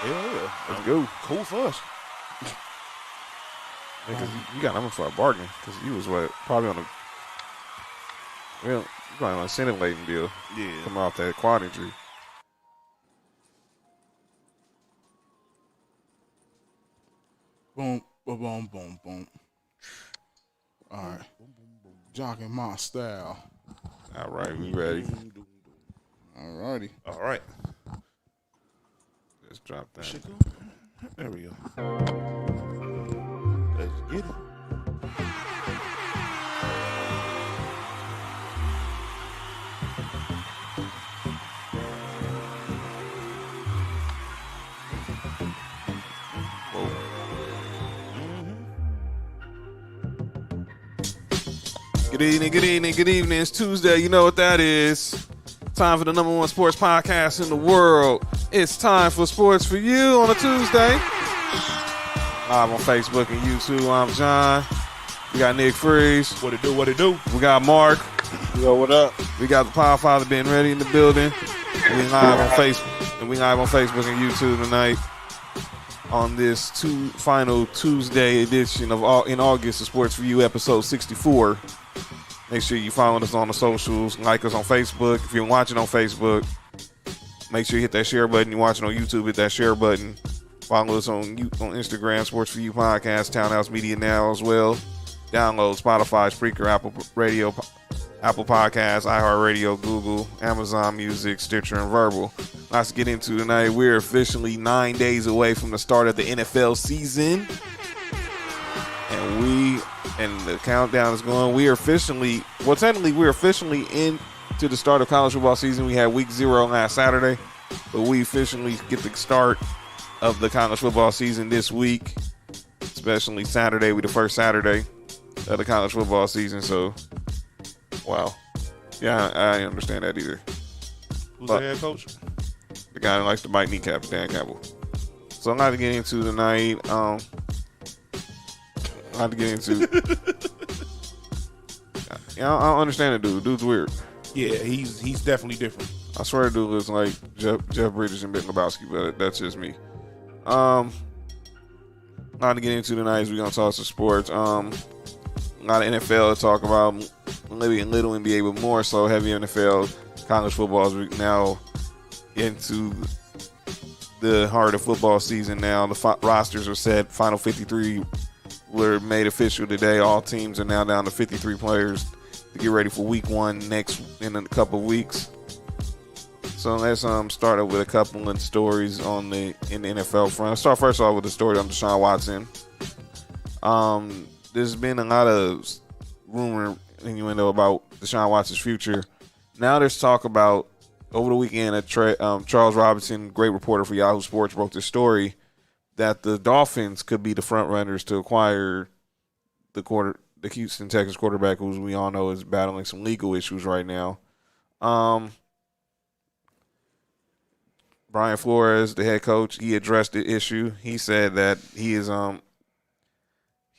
Yeah. Let's go. Cool for us. Because you got numbers for a bargain. Because you was probably on a you probably on a scintillating deal. Yeah. Coming off that quad injury. Boom, boom, boom, boom, boom. All right. Jogging my style. All right, we ready. All righty. All right. Let's drop that. There we go. Let's get it. Good evening. It's Tuesday. You know what that is. Time for the number one sports podcast in the world. It's time for Sports for You on a Tuesday. Live on Facebook and YouTube. I'm John. We got Nick Freeze. What it do? We got Mark. Yo, what up? We got the Power Father being ready in the building. And we live on Facebook. And we live on Facebook and YouTube tonight on this final Tuesday edition of in August of Sports for You, episode 64. Make sure you follow us on the socials. Like us on Facebook. If you're watching on Facebook, make sure you hit that share button. You're watching on YouTube, hit that share button. Follow us on Instagram, Sports for You Podcast, Townhouse Media Now as well. Download Spotify, Spreaker, Apple Radio, Apple Podcasts, iHeartRadio, Google, Amazon Music, Stitcher, and Verbal. Lots to get into tonight. We're officially 9 days away from the start of the NFL season. And the countdown is going. We're officially into the start of college football season. We had week 0 last Saturday, but we officially get the start of the college football season this week, especially Saturday. We're the first Saturday of the college football season, so wow. Yeah, I understand that either. Who's the head coach? The guy who likes to bite kneecaps, Dan Campbell. So I'm not to get into tonight. I don't understand the dude. Dude's weird. Yeah, he's definitely different. I swear the dude looks like Jeff Bridges and Big Lebowski, but that's just me. Not to get into tonight is we're going to talk some sports. A lot of NFL to talk about, maybe a little NBA, but more so heavy NFL. College football is now into the heart of football season now. The rosters are set. Final 53 were made official today. All teams are now down to 53 players to get ready for week 1 in a couple of weeks. So let's start up with a couple of stories in the NFL front. Let's start first off with the story on Deshaun Watson. There's been a lot of rumor and innuendo about Deshaun Watson's future. Now there's talk about over the weekend Charles Robinson, great reporter for Yahoo Sports, broke this story that the Dolphins could be the front runners to acquire the Houston Texans quarterback, who we all know is battling some legal issues right now. Brian Flores, the head coach, he addressed the issue. He said that he's only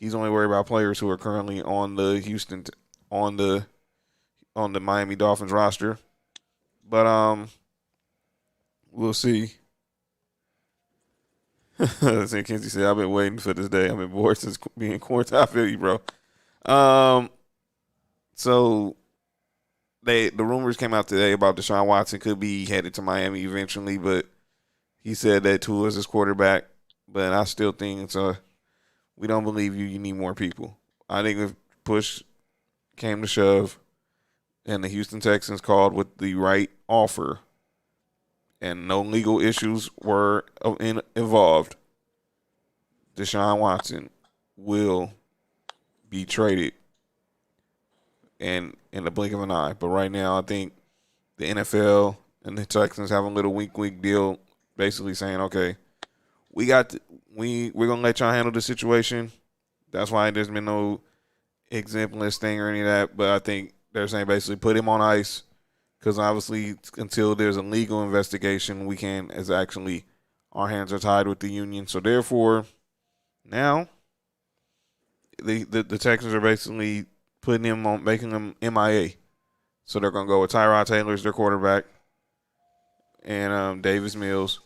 worried about players who are currently on the Miami Dolphins roster. But we'll see. St. Kinsey said, I've been waiting for this day. I've been bored since being quarantined. I feel you, bro. So the rumors came out today about Deshaun Watson could be headed to Miami eventually, but he said that Tua is his quarterback. But I still think we don't believe you. You need more people. I think if push came to shove and the Houston Texans called with the right offer and no legal issues were involved, Deshaun Watson will be traded in the blink of an eye. But right now, I think the NFL and the Texans have a little wink deal, basically saying, okay, we're gonna let y'all handle the situation. That's why there's been no exempless thing or any of that. But I think they're saying basically put him on ice. Because obviously, until there's a legal investigation, our hands are tied with the union. So therefore, now the Texans are basically making him MIA. So they're gonna go with Tyrod Taylor as their quarterback, and Davis Mills,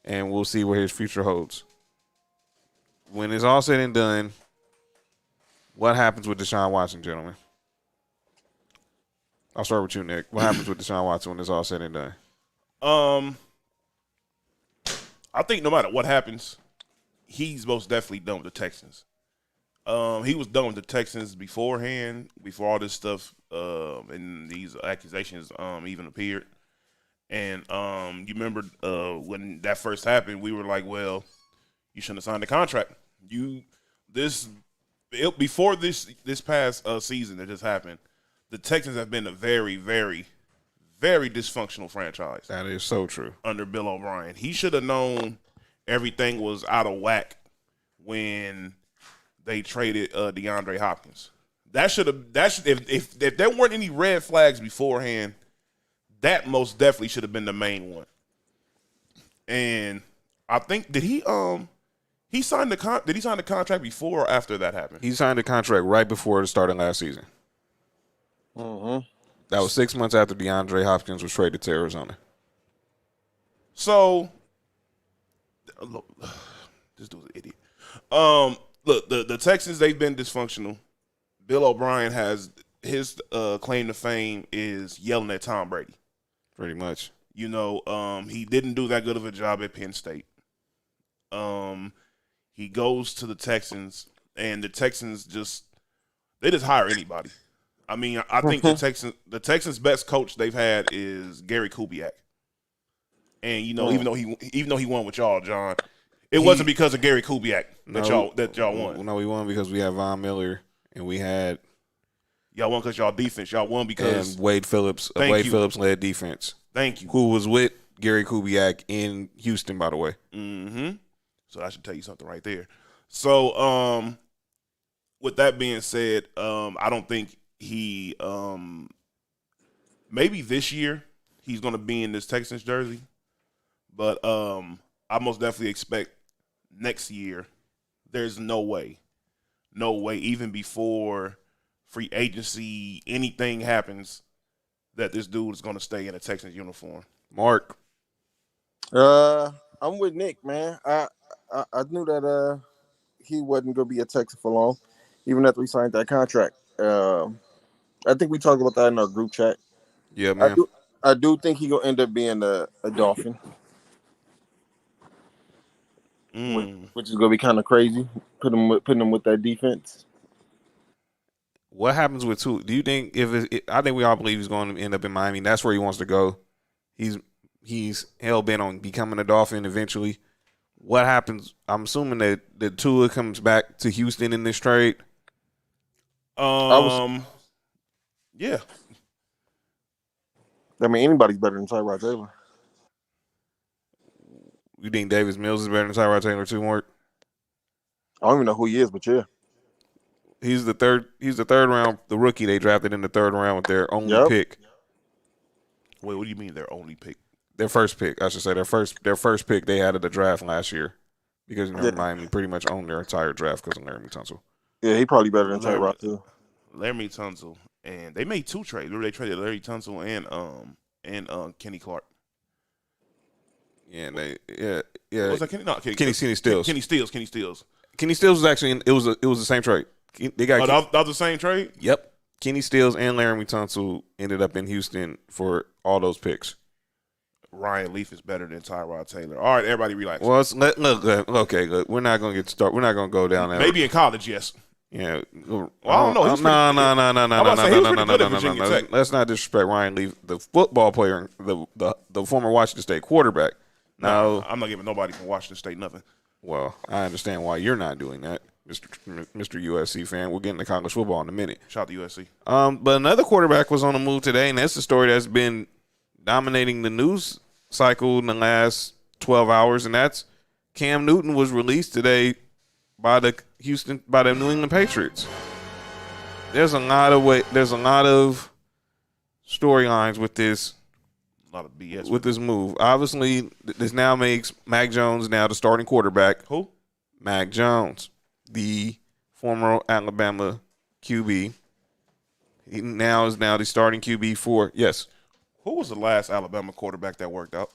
and we'll see where his future holds. When it's all said and done, what happens with Deshaun Watson, gentlemen? I'll start with you, Nick. What happens with Deshaun Watson when it's all said and done? I think no matter what happens, he's most definitely done with the Texans. He was done with the Texans beforehand, before all this stuff and these accusations even appeared. And you remember when that first happened, we were like, well, you shouldn't have signed the contract. Before this past season that just happened, the Texans have been a very, very, very dysfunctional franchise. That is so true. Under Bill O'Brien. He should have known everything was out of whack when they traded DeAndre Hopkins. If there weren't any red flags beforehand, that most definitely should have been the main one. And I think did he sign the contract before or after that happened? He signed the contract right before the start of last season. Mm-hmm. That was 6 months after DeAndre Hopkins was traded to Arizona. So, look, this dude's an idiot. Look, the Texans, they've been dysfunctional. Bill O'Brien has his claim to fame is yelling at Tom Brady. Pretty much. You know, he didn't do that good of a job at Penn State. He goes to the Texans, and the Texans just hire anybody. I mean, I think the Texans' best coach they've had is Gary Kubiak. And you know, even though he won with y'all, John, it wasn't because of Gary Kubiak that y'all won. No, we won because we had Von Miller and we had y'all won because y'all defense. Y'all won because Wade Phillips. Phillips led defense. Thank you. Who was with Gary Kubiak in Houston, by the way. Mm-hmm. So I should tell you something right there. So, with that being said, I don't think he maybe this year he's going to be in this Texans jersey, but I most definitely expect next year. There's no way, even before free agency, anything happens, that this dude is going to stay in a Texans uniform. Mark, I'm with Nick, man. I knew that he wasn't going to be a Texan for long, even after we signed that contract. I think we talked about that in our group chat. Yeah, man. I do think he's going to end up being a Dolphin, which is going to be kind of crazy, putting him with that defense. What happens with Tua? Do you think I think we all believe he's going to end up in Miami. That's where he wants to go. He's hell-bent on becoming a Dolphin eventually. What happens? I'm assuming that Tua comes back to Houston in this trade. Yeah. I mean, anybody's better than Tyrod Taylor. You think Davis Mills is better than Tyrod Taylor too, Mark? I don't even know who he is, but yeah. He's the third round, the rookie they drafted in the third round with their only pick. Wait, what do you mean their only pick? Their first pick, I should say. Their first pick they had at the draft last year. Because Miami pretty much owned their entire draft because of Laramie Tunsil. Yeah, he probably better than Tyrod too. Laramie Tunsil. And they made two trades. Remember they traded Larry Tunsil and Kenny Clark. Yeah, What was that Kenny? No, Kenny Stills. Kenny Stills. Kenny Stills was actually it was the same trade. They got that was the same trade? Yep. Kenny Stills and Laramie Tunsil ended up in Houston for all those picks. Ryan Leaf is better than Tyrod Taylor. All right, everybody relax. Well, look. We're not going to start. We're not going to go down that. Maybe in college, yes. Yeah. Well, I don't know. No. Let's not disrespect Ryan Leaf, the football player, the former Washington State quarterback. No, I'm not giving nobody from Washington State nothing. Well, I understand why you're not doing that, Mr. USC fan. We'll get into college football in a minute. Shout out to USC. But another quarterback was on the move today, and that's the story that's been dominating the news cycle in the last 12 hours, and that's Cam Newton was released today by the New England Patriots. There's a lot of storylines with this. A lot of BS with this move. Obviously, this now makes Mac Jones now the starting quarterback. Who? Mac Jones, the former Alabama QB. He is now the starting QB for, yes. Who was the last Alabama quarterback that worked out?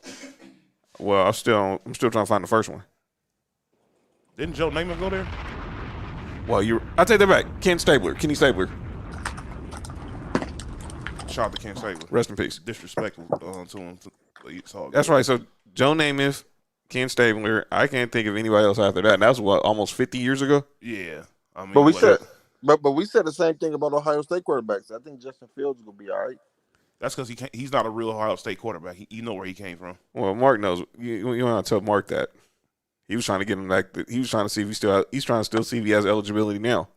Well, I'm still trying to find the first one. Didn't Joe Namath go there? Well, I take that back. Kenny Stabler. Shout out to Ken Stabler. Rest in peace. Disrespectful to him. It's all That's good. right. So Joe Namath, Ken Stabler. I can't think of anybody else after that. And that was what, almost 50 years ago. Yeah, I mean, But we said the same thing about Ohio State quarterbacks. I think Justin Fields will be all right. that's because he's not a real Ohio State quarterback. You know where he came from. Well, Mark knows. You want to tell Mark that he was trying to get him back. He was trying to see if he's trying to still see if he has eligibility now.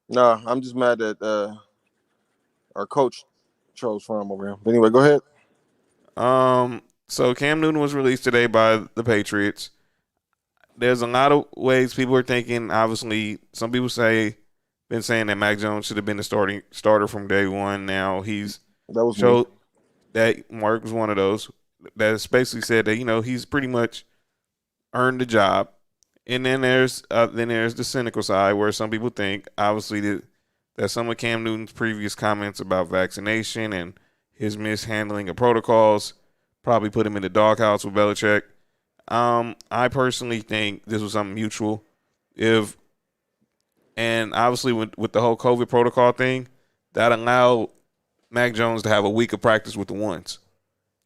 Nah, I'm just mad that our coach chose for him over him. But anyway, go ahead. So Cam Newton was released today by the Patriots. There's a lot of ways people are thinking. Obviously, some people been saying that Mac Jones should have been the starter from day one. Now he's showed that Mark was one of those that's basically said that he's pretty much earned the job. And then there's the cynical side where some people think obviously that some of Cam Newton's previous comments about vaccination and his mishandling of protocols probably put him in the doghouse with Belichick. I personally think this was something mutual. And obviously with the whole COVID protocol thing, that allowed Mac Jones to have a week of practice with the ones.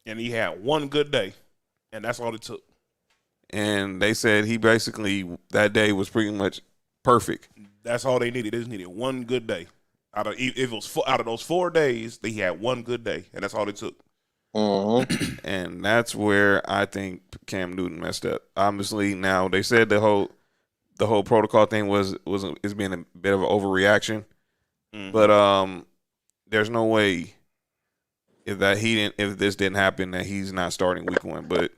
And he had one good day, and that's all it took. And they said he basically, that day was pretty much perfect. That's all they needed. They just needed one good day. Out of those 4 days, they had one good day, and that's all it took. And that's where I think Cam Newton messed up. Obviously, now they said the whole protocol thing is being a bit of an overreaction, but there's no way if this didn't happen that he's not starting week one. But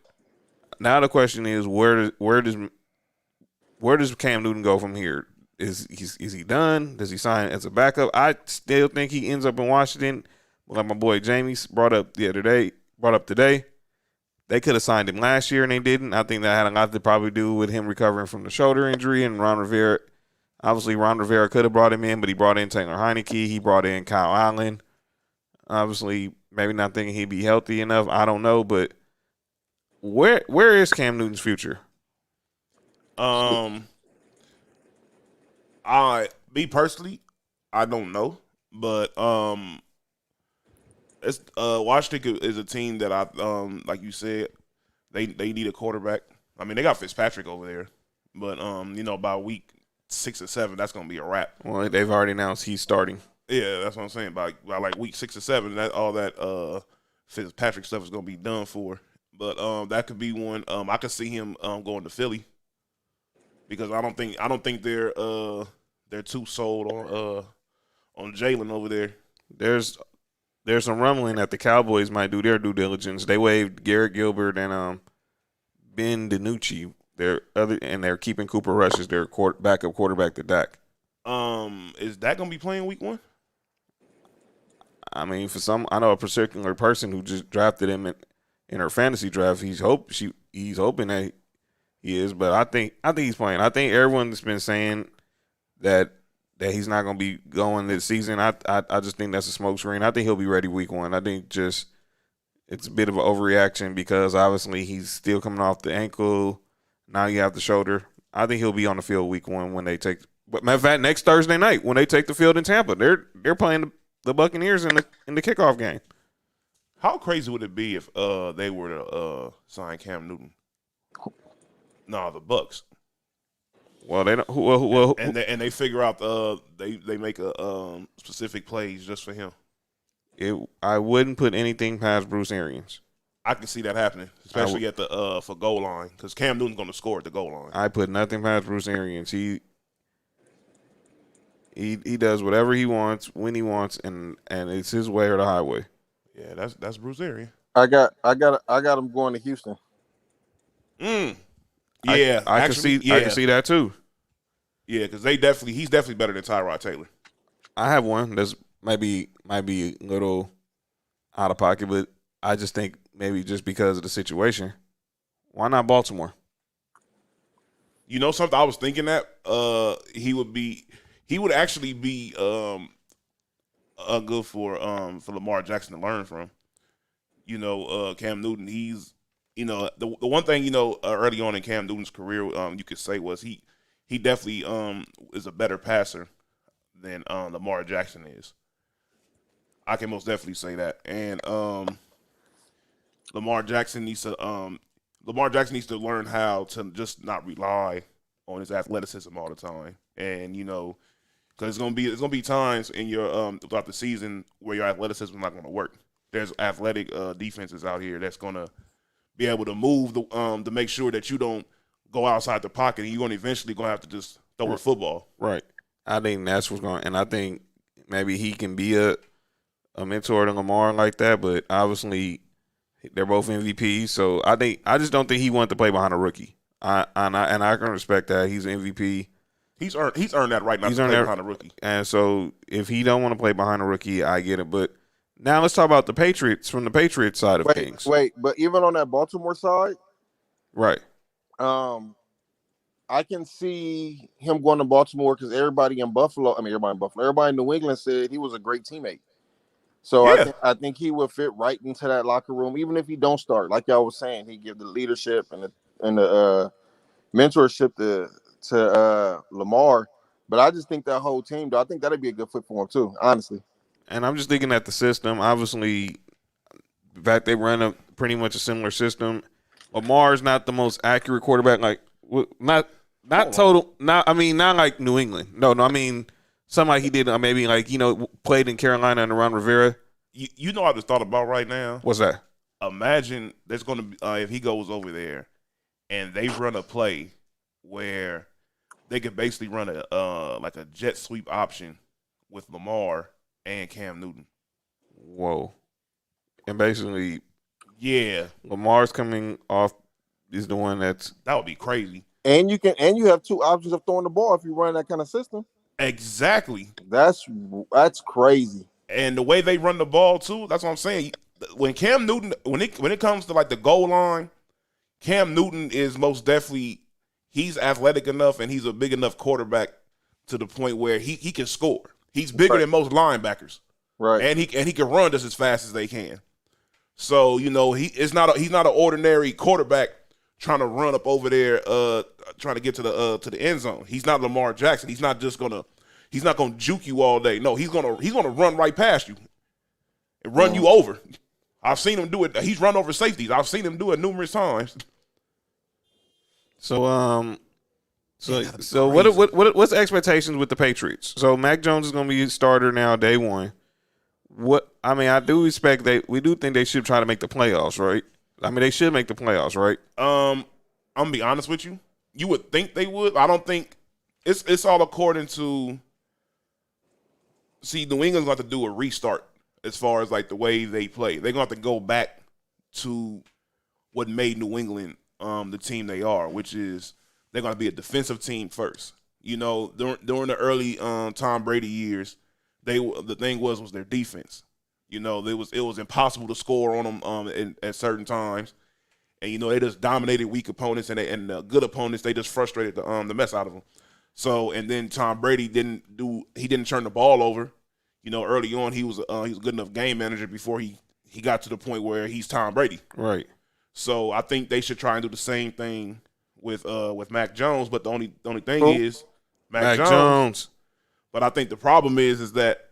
now the question is where does Cam Newton go from here? Is he done? Does he sign as a backup? I still think he ends up in Washington. Like my boy Jamie brought up today, they could have signed him last year and they didn't. I think that had a lot to probably do with him recovering from the shoulder injury and Ron Rivera. Obviously, Ron Rivera could have brought him in, but he brought in Taylor Heineke. He brought in Kyle Allen. Obviously, maybe not thinking he'd be healthy enough. I don't know, but where is Cam Newton's future? Me personally, I don't know, but it's Washington is a team that I like you said, they need a quarterback. I mean, they got Fitzpatrick over there, but by week 6 or 7, that's gonna be a wrap. Well, they've already announced he's starting. Yeah, that's what I'm saying. By like week 6 or 7, that Fitzpatrick stuff is gonna be done for. But that could be one. I could see him going to Philly because I don't think they're too sold on Jalen over there. There's some rumbling that the Cowboys might do their due diligence. They waived Garrett Gilbert and Ben DiNucci. They're keeping Cooper Rush as their backup quarterback to Dak. Is that gonna be playing week 1? I mean, I know a particular person who just drafted him in her fantasy draft. He's hoping that he is, but I think he's playing. I think everyone's been saying that he's not going to be going this season. I just think that's a smokescreen. I think he'll be ready week 1. I think just it's a bit of an overreaction because obviously he's still coming off the ankle. Now you have the shoulder. I think he'll be on the field week 1 when they take. But matter of fact, next Thursday night when they take the field in Tampa, they're playing the Buccaneers in the kickoff game. How crazy would it be if they were to sign Cam Newton? No, the Bucks. Well, they don't. And they figure out they make a specific plays just for him. I wouldn't put anything past Bruce Arians. I can see that happening, especially at the for goal line, because Cam Newton's going to score at the goal line. I put nothing past Bruce Arians. He does whatever he wants when he wants, and it's his way or the highway. Yeah, that's Bruce Arians. I got him going to Houston. Yeah, I can see that too. Yeah, because he's definitely better than Tyrod Taylor. I have one that's might be a little out of pocket, but I just think maybe just because of the situation, why not Baltimore? You know something? I was thinking that he would actually be good for Lamar Jackson to learn from. Cam Newton, he's you know, the one thing, you know, early on in Cam Newton's career, you could say was he definitely is a better passer than Lamar Jackson is. I can most definitely say that. And Lamar Jackson needs to learn how to just not rely on his athleticism all the time. And you know, because it's gonna be times in your throughout the season where your athleticism is not gonna work. There's athletic defenses out here that's gonna be able to move to make sure that you don't go outside the pocket, and you're gonna eventually gonna have to just throw the football. Right. I think that's what's going, and I think maybe he can be a mentor to Lamar like that. But obviously, they're both MVPs, so I just don't think he wanted to play behind a rookie. I can respect that. He's an MVP. He's earned that right now to play behind a rookie. And so if he don't want to play behind a rookie, I get it. But now let's talk about the Patriots from the Patriots side of things. But even on that Baltimore side, right? I can see him going to Baltimore because everybody in New England said he was a great teammate. So yeah. I think he would fit right into that locker room, even if he don't start. Like y'all was saying, he give the leadership and the mentorship to Lamar. But I just think that whole team, though, I think that'd be a good fit for him too, honestly. And I'm just thinking at the system. Obviously, the fact they run pretty much a similar system. Lamar's not the most accurate quarterback. Like not total. Not like New England. No. I mean. Something like he did, maybe like, you know, played in Carolina and around Rivera. You know, I just thought about right now. What's that? Imagine there's going to be if he goes over there, and they run a play where they could basically run like a jet sweep option with Lamar and Cam Newton. Whoa! And basically, yeah, Lamar's coming off is the one that would be crazy. And you have two options of throwing the ball if you run that kind of system. Exactly. That's crazy. And the way they run the ball too, that's what I'm saying. When Cam Newton, when it comes to like the goal line, Cam Newton is most definitely he's athletic enough and he's a big enough quarterback to the point where he can score. He's bigger than most linebackers. Right. And he can run just as fast as they can. So, you know, he's not an ordinary quarterback trying to run up over there, trying to get to the end zone. He's not Lamar Jackson. He's not gonna juke you all day. No, he's gonna run right past you and run you over. I've seen him do it. He's run over safeties. I've seen him do it numerous times. So what's the expectations with the Patriots? So Mac Jones is gonna be a starter now, day one. I do expect we do think they should try to make the playoffs, right? I mean, they should make the playoffs, right? I'm gonna be honest with you. You would think they would. I don't think it's all according to. See, New England's going to do a restart as far as like the way they play. They're going to have to go back to what made New England the team they are, which is they're going to be a defensive team first. You know, during the early Tom Brady years, the thing was their defense. You know, it was impossible to score on them at certain times, and you know they just dominated weak opponents and good opponents. They just frustrated the mess out of them. So and then Tom Brady didn't turn the ball over. You know, early on he was a good enough game manager before he got to the point where he's Tom Brady. Right. So I think they should try and do the same thing with Mac Jones. But the only thing is Mac Jones. But I think the problem is that.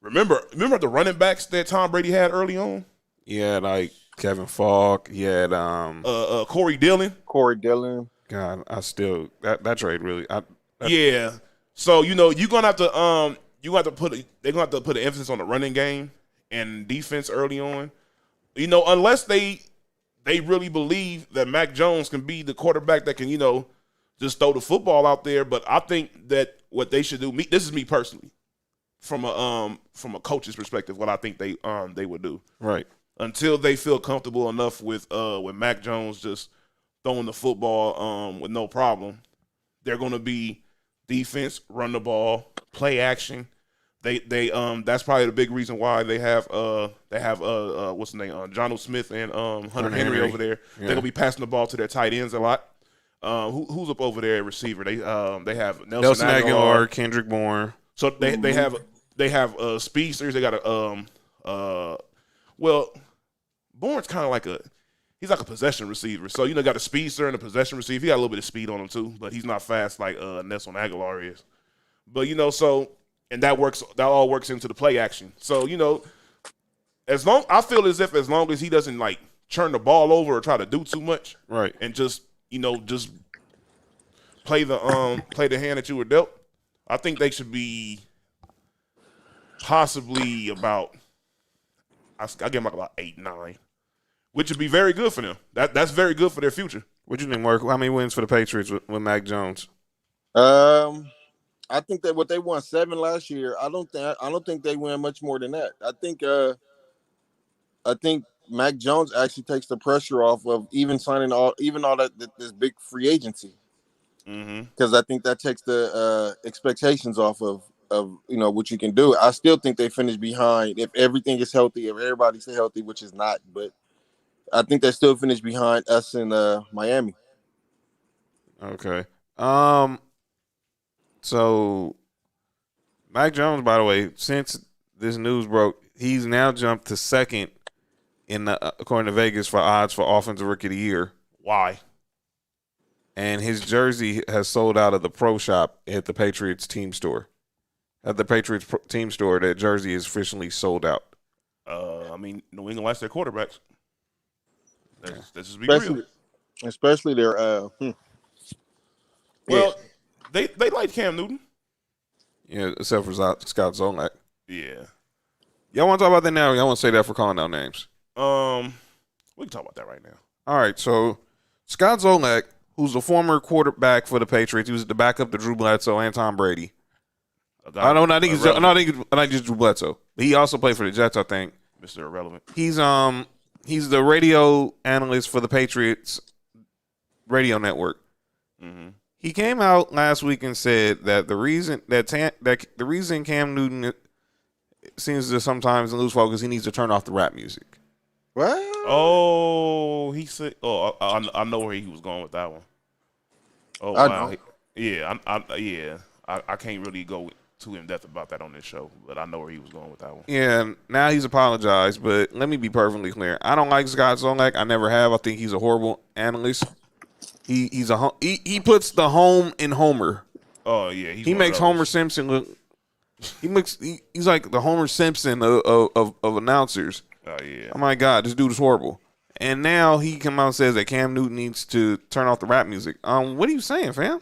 Remember the running backs that Tom Brady had early on? Yeah, like Kevin Falk. He had Corey Dillon. God, I still that trade really. Yeah. So you know you're gonna have to they're gonna have to put an emphasis on the running game and defense early on. You know, unless they really believe that Mac Jones can be the quarterback that can just throw the football out there. But I think that what they should do. This is me personally. From a coach's perspective, what I think they would do. Right. Until they feel comfortable enough with Mac Jones just throwing the football with no problem, they're going to be defense, run the ball, play action. They that's probably the big reason why they have what's the name? Jonnu Smith and Hunter Henry over there. Yeah. They're going to be passing the ball to their tight ends a lot. Who's up over there at receiver? They have Nelson Aguilar, Kendrick Bourne. So they have speedsters. They got Bourne's kind of like he's like a possession receiver. So, got a speedster and a possession receiver. He got a little bit of speed on him too, but he's not fast like Nelson Aguilar is. But, and that all works into the play action. So, I feel as long as he doesn't like turn the ball over or try to do too much. Right. And just play the hand that you were dealt, I think they should be possibly about I give them like about 8-9, which would be very good for them. That's very good for their future. What do you think, Mark? How many wins for the Patriots with Mac Jones? I think that what they won 7 last year. I don't think they win much more than that. I think Mac Jones actually takes the pressure off of even signing all that this big free agency. Because I think that takes the expectations off of what you can do. I still think they finish behind if everything is healthy, if everybody stay healthy, which is not, but I think they still finish behind us in Miami. Okay. So Mac Jones, by the way, since this news broke, he's now jumped to second according to Vegas for odds for Offensive Rookie of the Year. Why? And his jersey has sold out of the pro shop at the Patriots team store. At the Patriots team store, that jersey is officially sold out. New England likes their quarterbacks. Let's just be real. Especially their Well, they like Cam Newton. Yeah, except for Scott Zolak. Yeah. Y'all want to talk about that now? Y'all want to say that for calling out names? We can talk about that right now. All right, so Scott Zolak, who's a former quarterback for the Patriots, he was the backup to Drew Bledsoe and Tom Brady. I think it's Drew Bledsoe. But he also played for the Jets, I think. Mr. Irrelevant. He's the radio analyst for the Patriots radio network. Mm-hmm. He came out last week and said that the reason Cam Newton seems to sometimes lose focus, he needs to turn off the rap music. What? Oh, he said. Oh, I know where he was going with that one. Oh, wow. I can't really go too in depth about that on this show, but I know where he was going with that one. Yeah, now he's apologized, but let me be perfectly clear. I don't like Scott Zolak. I never have. I think he's a horrible analyst. He puts the home in Homer. Oh yeah, he makes Homer Simpson look. He's like the Homer Simpson of announcers. Oh yeah. Oh my God, this dude is horrible. And now he come out and says that Cam Newton needs to turn off the rap music. What are you saying, fam?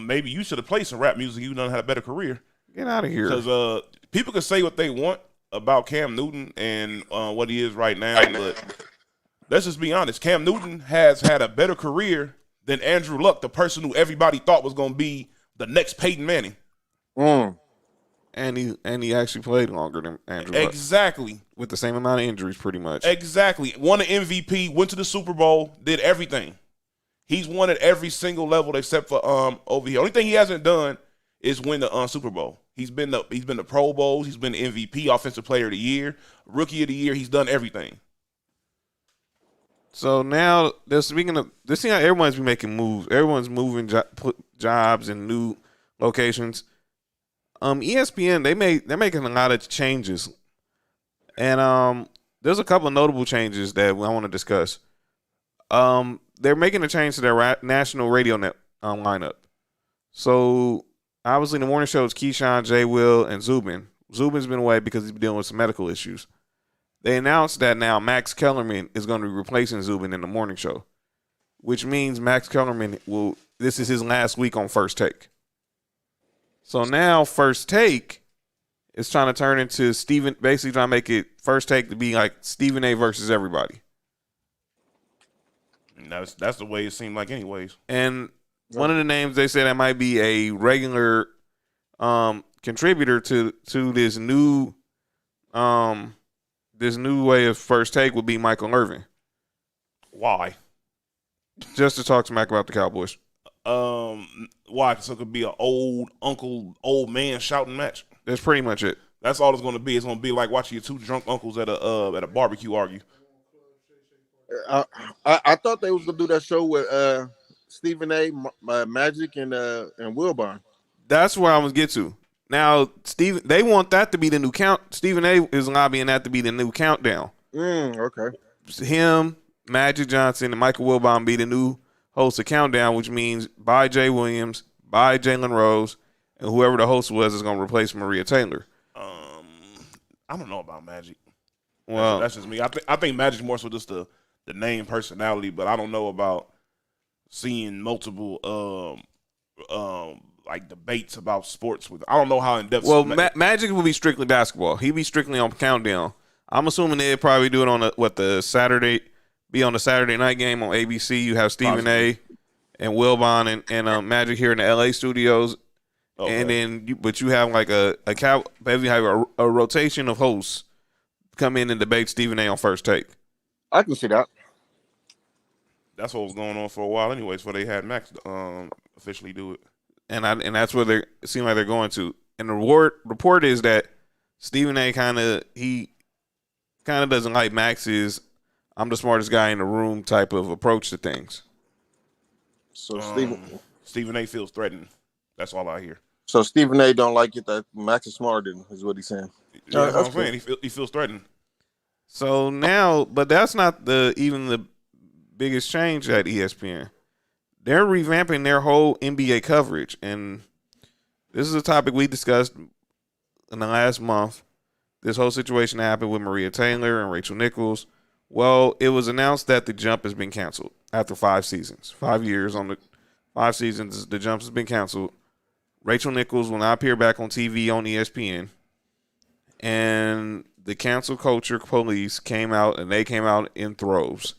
Maybe you should have played some rap music. You done had a better career. Get out of here. Because people can say what they want about Cam Newton and what he is right now, but let's just be honest. Cam Newton has had a better career than Andrew Luck, the person who everybody thought was going to be the next Peyton Manning. And he actually played longer than Andrew Luck. Exactly. With the same amount of injuries, pretty much. Exactly. Won an MVP, went to the Super Bowl, did everything. He's won at every single level except for over here. Only thing he hasn't done is win the Super Bowl. He's been the Pro Bowls. He's been the MVP, Offensive Player of the Year, Rookie of the Year. He's done everything. So now, speaking of this, thing, everyone's been making moves. Everyone's moving jobs and new locations. ESPN they're making a lot of changes, and there's a couple of notable changes that I want to discuss. They're making a change to their national radio net lineup. So obviously the morning show is Keyshawn, Jay Will, and Zubin. Zubin's been away because he's been dealing with some medical issues. They announced that now Max Kellerman is going to be replacing Zubin in the morning show, which means Max Kellerman this is his last week on First Take. So now First Take is trying to turn into basically trying to make it First Take to be like Stephen A versus everybody. And that's the way it seemed like anyways. And one of the names they said that might be a regular contributor to this new way of First Take would be Michael Irvin. Why? Just to talk smack about the Cowboys. Why? So it could be an old man shouting match. That's pretty much it. That's all it's going to be. It's going to be like watching your two drunk uncles at a barbecue argue. I thought they was gonna do that show with Stephen A, Magic, and Wilburn. That's where I was get to. Now, they want that to be the new count. Stephen A is lobbying that to be the new countdown. Okay. Him, Magic Johnson and Michael Wilbon be the new hosts of Countdown, which means by Jay Williams, by Jalen Rose, and whoever the host was is going to replace Maria Taylor. I don't know about Magic. Well, that's just me. I think Magic's more so just the name personality, but I don't know about seeing multiple like debates about sports with. I don't know how in depth. Well, Magic will be strictly basketball. He'd be strictly on Countdown. I'm assuming they'd probably do it on the Saturday, be on the Saturday night game on ABC. You have Stephen A. and Wilbon and Magic here in the LA studios, and then you have like maybe have a rotation of hosts come in and debate Stephen A. on First Take. I can see that. That's what was going on for a while, anyways. Before they had Max officially do it, and that's where it seems like they're going to. And the report is that Stephen A. kind of doesn't like Max's "I'm the smartest guy in the room" type of approach to things. So Stephen A. feels threatened. That's all I hear. So Stephen A. don't like it that Max is smarter than him, is what he's saying. Yeah, that's what I'm saying. He feels threatened. So now, but that's not even the biggest change at ESPN. They're revamping their whole NBA coverage, and this is a topic we discussed in the last month. This whole situation happened with Maria Taylor and Rachel Nichols. Well, it was announced that the jump has been canceled after 5 seasons. 5 years on the 5 seasons, the jump has been canceled. Rachel Nichols will not appear back on TV on ESPN. And the cancel culture police came out, and they came out in droves.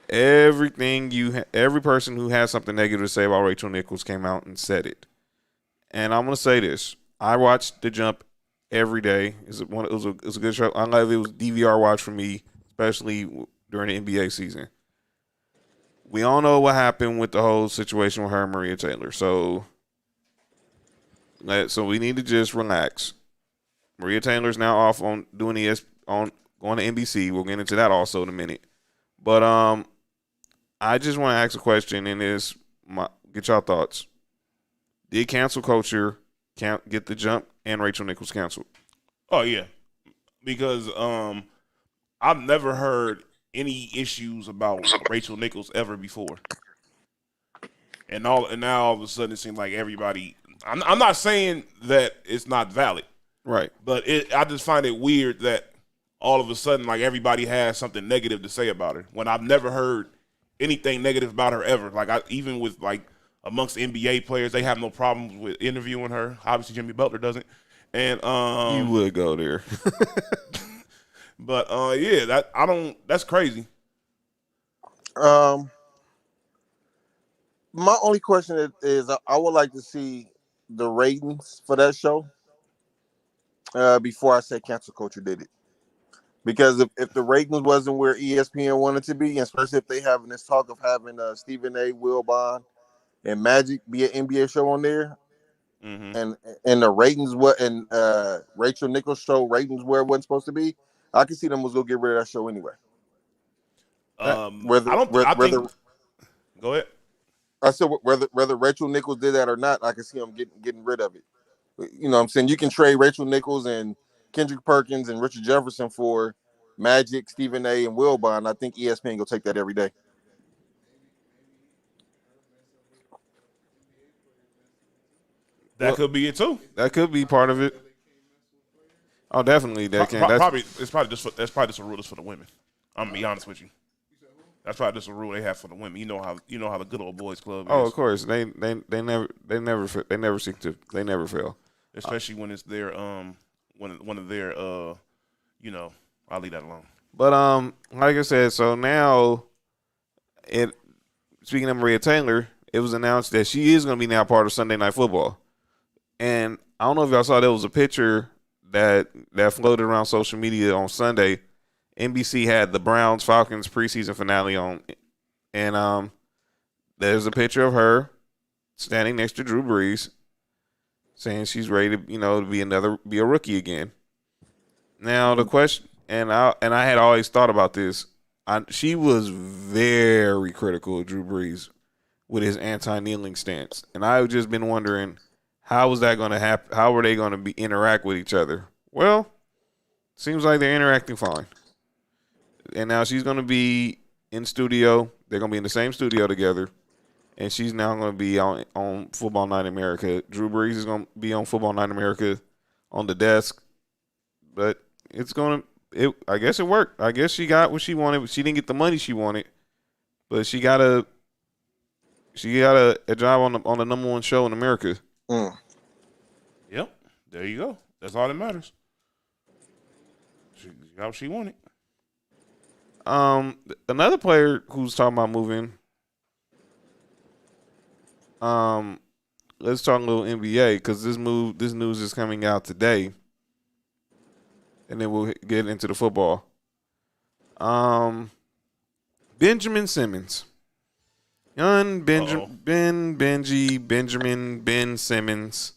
Every person who has something negative to say about Rachel Nichols came out and said it. And I'm going to say this. I watched The Jump every day. It was a good show. I love it. It was DVR watch for me, especially during the NBA season. We all know what happened with the whole situation with her and Maria Taylor. So we need to just relax. Maria Taylor's now off on doing going to NBC. We'll get into that also in a minute. But I just want to ask a question, and get y'all thoughts. Did cancel culture get The Jump and Rachel Nichols canceled? Oh yeah, because I've never heard any issues about Rachel Nichols ever before, and now all of a sudden it seems like everybody. I'm not saying that it's not valid, right? But I just find it weird that all of a sudden like everybody has something negative to say about her when I've never heard anything negative about her ever. Like even with like amongst NBA players, they have no problems with interviewing her. Obviously, Jimmy Butler doesn't. And you would go there, but yeah, that's crazy. My only question is I would like to see the ratings for that show before I say cancel culture did it. Because if the ratings wasn't where ESPN wanted to be, especially if they having this talk of having Stephen A., Wilbon, and Magic be an NBA show on there, and the ratings Rachel Nichols show ratings where it wasn't supposed to be, I can see them was gonna get rid of that show anyway. Go ahead. I said whether Rachel Nichols did that or not, I can see them getting rid of it. You know what I'm saying? You can trade Rachel Nichols and Kendrick Perkins and Richard Jefferson for Magic, Stephen A., and Wilbon. I think ESPN will take that every day. That could be it too. That could be part of it. Oh, definitely. That's probably just a rule for the women. I'm gonna be honest with you. That's probably just a rule they have for the women. You know how the good old boys club is. Oh, of course. They never fail. Especially when it's their one of their I'll leave that alone. But like I said, so now speaking of Maria Taylor, it was announced that she is going to be now part of Sunday Night Football. And I don't know if y'all saw there was a picture that floated around social media on Sunday. NBC had the Browns-Falcons preseason finale on, and there's a picture of her standing next to Drew Brees, saying she's ready to be a rookie again. Now the question, and I had always thought about this. She was very critical of Drew Brees with his anti-kneeling stance, and I've just been wondering, how was that going to happen? How were they going to interact with each other? Well, seems like they're interacting fine. And now she's going to be in studio. They're gonna be in the same studio together, and she's now gonna be on Football Night in America. Drew Brees is gonna be on Football Night in America on the desk, but it's gonna. I guess it worked. I guess she got what she wanted. She didn't get the money she wanted, but she got a job on the number one show in America. Yep. There you go. That's all that matters. She got what she wanted. Another player who's talking about moving. Let's talk a little NBA because this news is coming out today, and then we'll get into the football. Benjamin Simmons, Ben Simmons.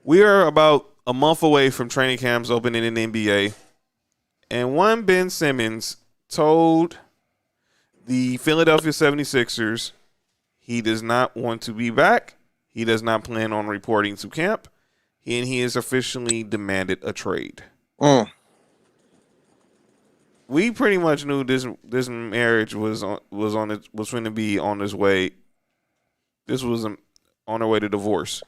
We are about a month away from training camps opening in the NBA, and one Ben Simmons told the Philadelphia 76ers he does not want to be back. He does not plan on reporting to camp, and he has officially demanded a trade. We pretty much knew this marriage was going to be on its way. This was on their way to divorce.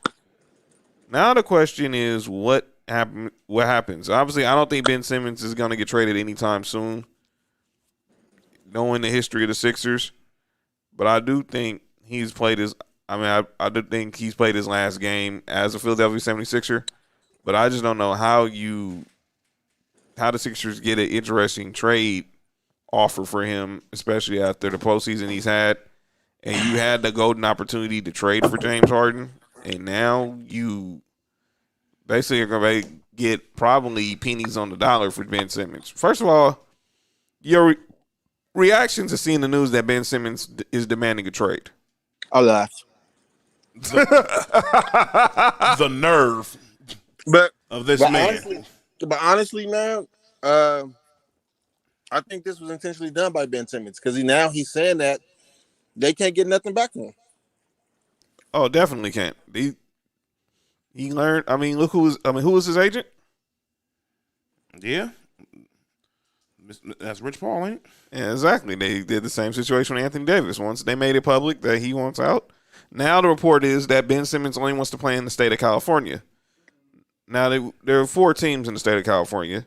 Now the question is, what happens? Obviously, I don't think Ben Simmons is going to get traded anytime soon, knowing the history of the Sixers. But I do think he's played his. I do think he's played his last game as a Philadelphia 76er. But I just don't know how the Sixers get an interesting trade offer for him, especially after the postseason he's had, and you had the golden opportunity to trade for James Harden, and now you basically are going to get probably pennies on the dollar for Ben Simmons. First of all, your reaction to seeing the news that Ben Simmons is demanding a trade? I laughed. The nerve of this man. Honestly, man, I think this was intentionally done by Ben Simmons because he's saying that they can't get nothing back from him. Oh, definitely can't. He learned. I mean, who was his agent? Yeah, that's Rich Paul, ain't it? Yeah, exactly. They did the same situation with Anthony Davis. Once they made it public that he wants out, now the report is that Ben Simmons only wants to play in the state of California. Now, there are 4 teams in the state of California.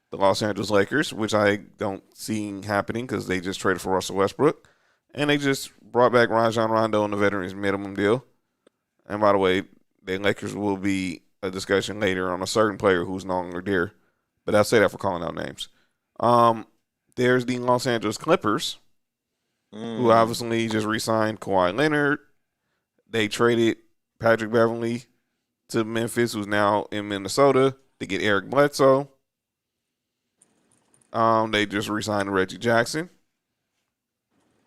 The Los Angeles Lakers, which I don't see happening because they just traded for Russell Westbrook. And they just brought back Rajon Rondo on the veterans minimum deal. And by the way, the Lakers will be a discussion later on a certain player who's no longer there. But I'll say that for calling out names. There's the Los Angeles Clippers, who obviously just re-signed Kawhi Leonard. They traded Patrick Beverley to Memphis, who's now in Minnesota, to get Eric Bledsoe. They just re-signed Reggie Jackson.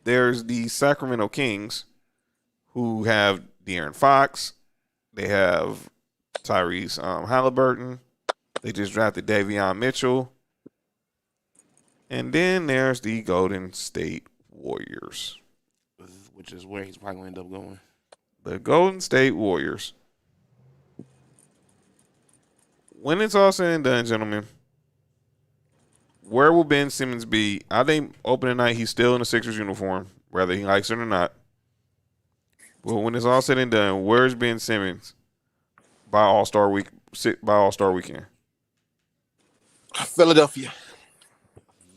There's the Sacramento Kings, who have De'Aaron Fox. They have Tyrese Halliburton. They just drafted Davion Mitchell. And then there's the Golden State Warriors, which is where he's probably going to end up going. The Golden State Warriors. When it's all said and done, gentlemen, where will Ben Simmons be? I think opening night he's still in the Sixers uniform, whether he likes it or not. But when it's all said and done, where's Ben Simmons by All-Star weekend? Philadelphia.